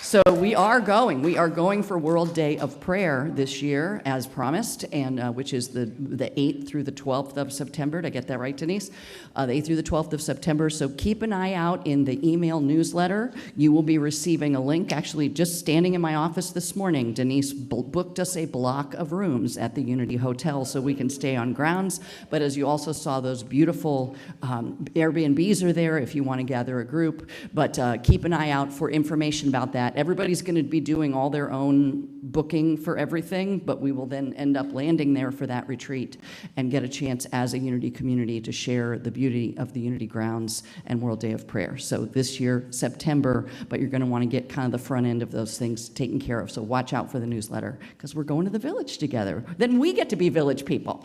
So we are going for World Day of Prayer this year, as promised, and which is the 8th through the 12th of September. Did I get that right, Denise? The 8th through the 12th of September. So keep an eye out in the email newsletter. You will be receiving a link. Actually, just standing in my office this morning, Denise booked us a block of rooms at the Unity Hotel so we can stay on grounds. But as you also saw, those beautiful Airbnbs are there if you want to gather a group. But keep an eye out for information about that. Everybody's going to be doing all their own booking for everything, but we will then end up landing there for that retreat and get a chance as a Unity community to share the beauty of the Unity grounds and World Day of Prayer. So this year, September, but you're going to want to get kind of the front end of those things taken care of. So watch out for the newsletter because we're going to the village together. Then we get to be village people.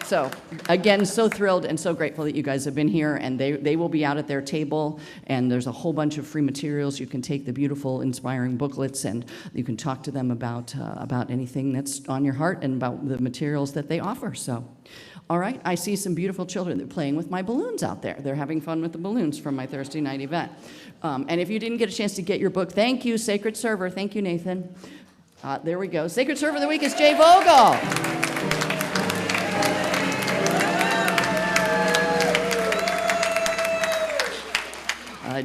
So, again, so thrilled and so grateful that you guys have been here, and they will be out at their table, and there's a whole bunch of free materials. You can take the beautiful, inspiring booklets, and you can talk to them about anything that's on your heart and about the materials that they offer. So, all right, I see some beautiful children. They're playing with my balloons out there. They're having fun with the balloons from my Thursday night event. And if you didn't get a chance to get your book, thank you, Sacred Server. Thank you, Nathan. There we go. Sacred Server of the Week is Jay Vogel.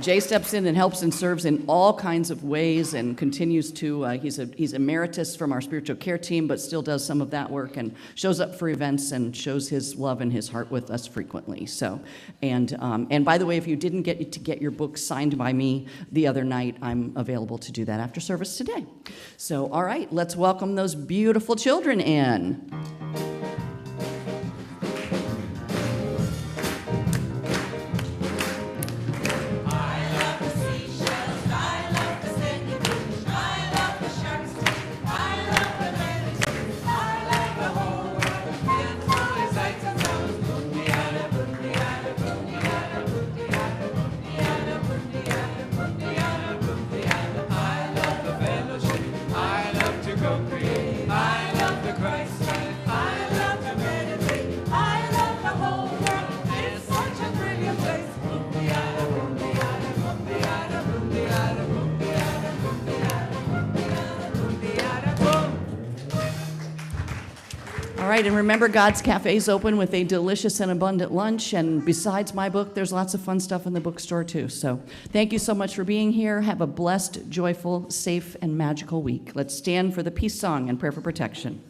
Jay steps in and helps and serves in all kinds of ways and continues to, he's emeritus from our spiritual care team, but still does some of that work and shows up for events and shows his love and his heart with us frequently. So, and by the way, if you didn't get to get your book signed by me the other night, I'm available to do that after service today. So, all right, let's welcome those beautiful children in. the Christ life. I love to meditate. I love the whole world. It's such a brilliant place. Boom-de-yada, boom-de-yada, boom-de-yada, boom-de-yada, boom-de-yada, boom-de-yada, boom-de-yada, boom. All right, and remember, God's Cafe is open with a delicious and abundant lunch. And besides my book, there's lots of fun stuff in the bookstore, too. So thank you so much for being here. Have a blessed, joyful, safe, and magical week. Let's stand for the peace song and prayer for protection.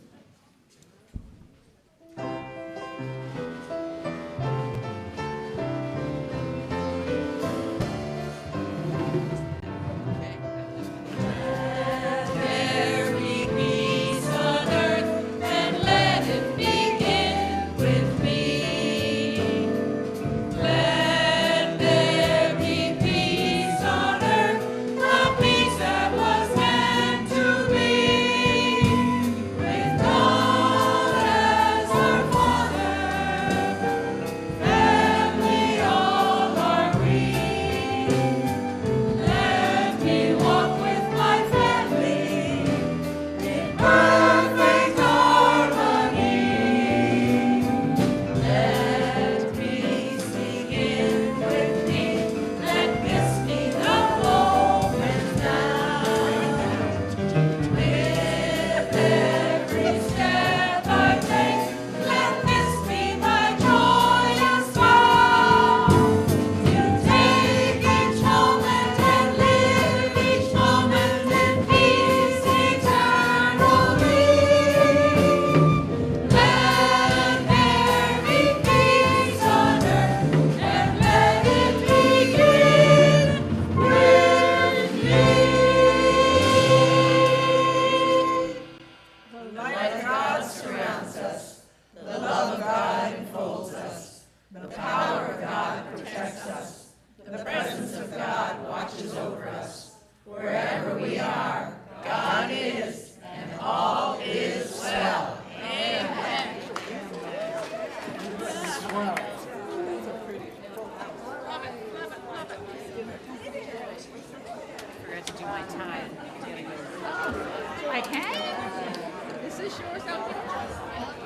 I can? This is yours, okay?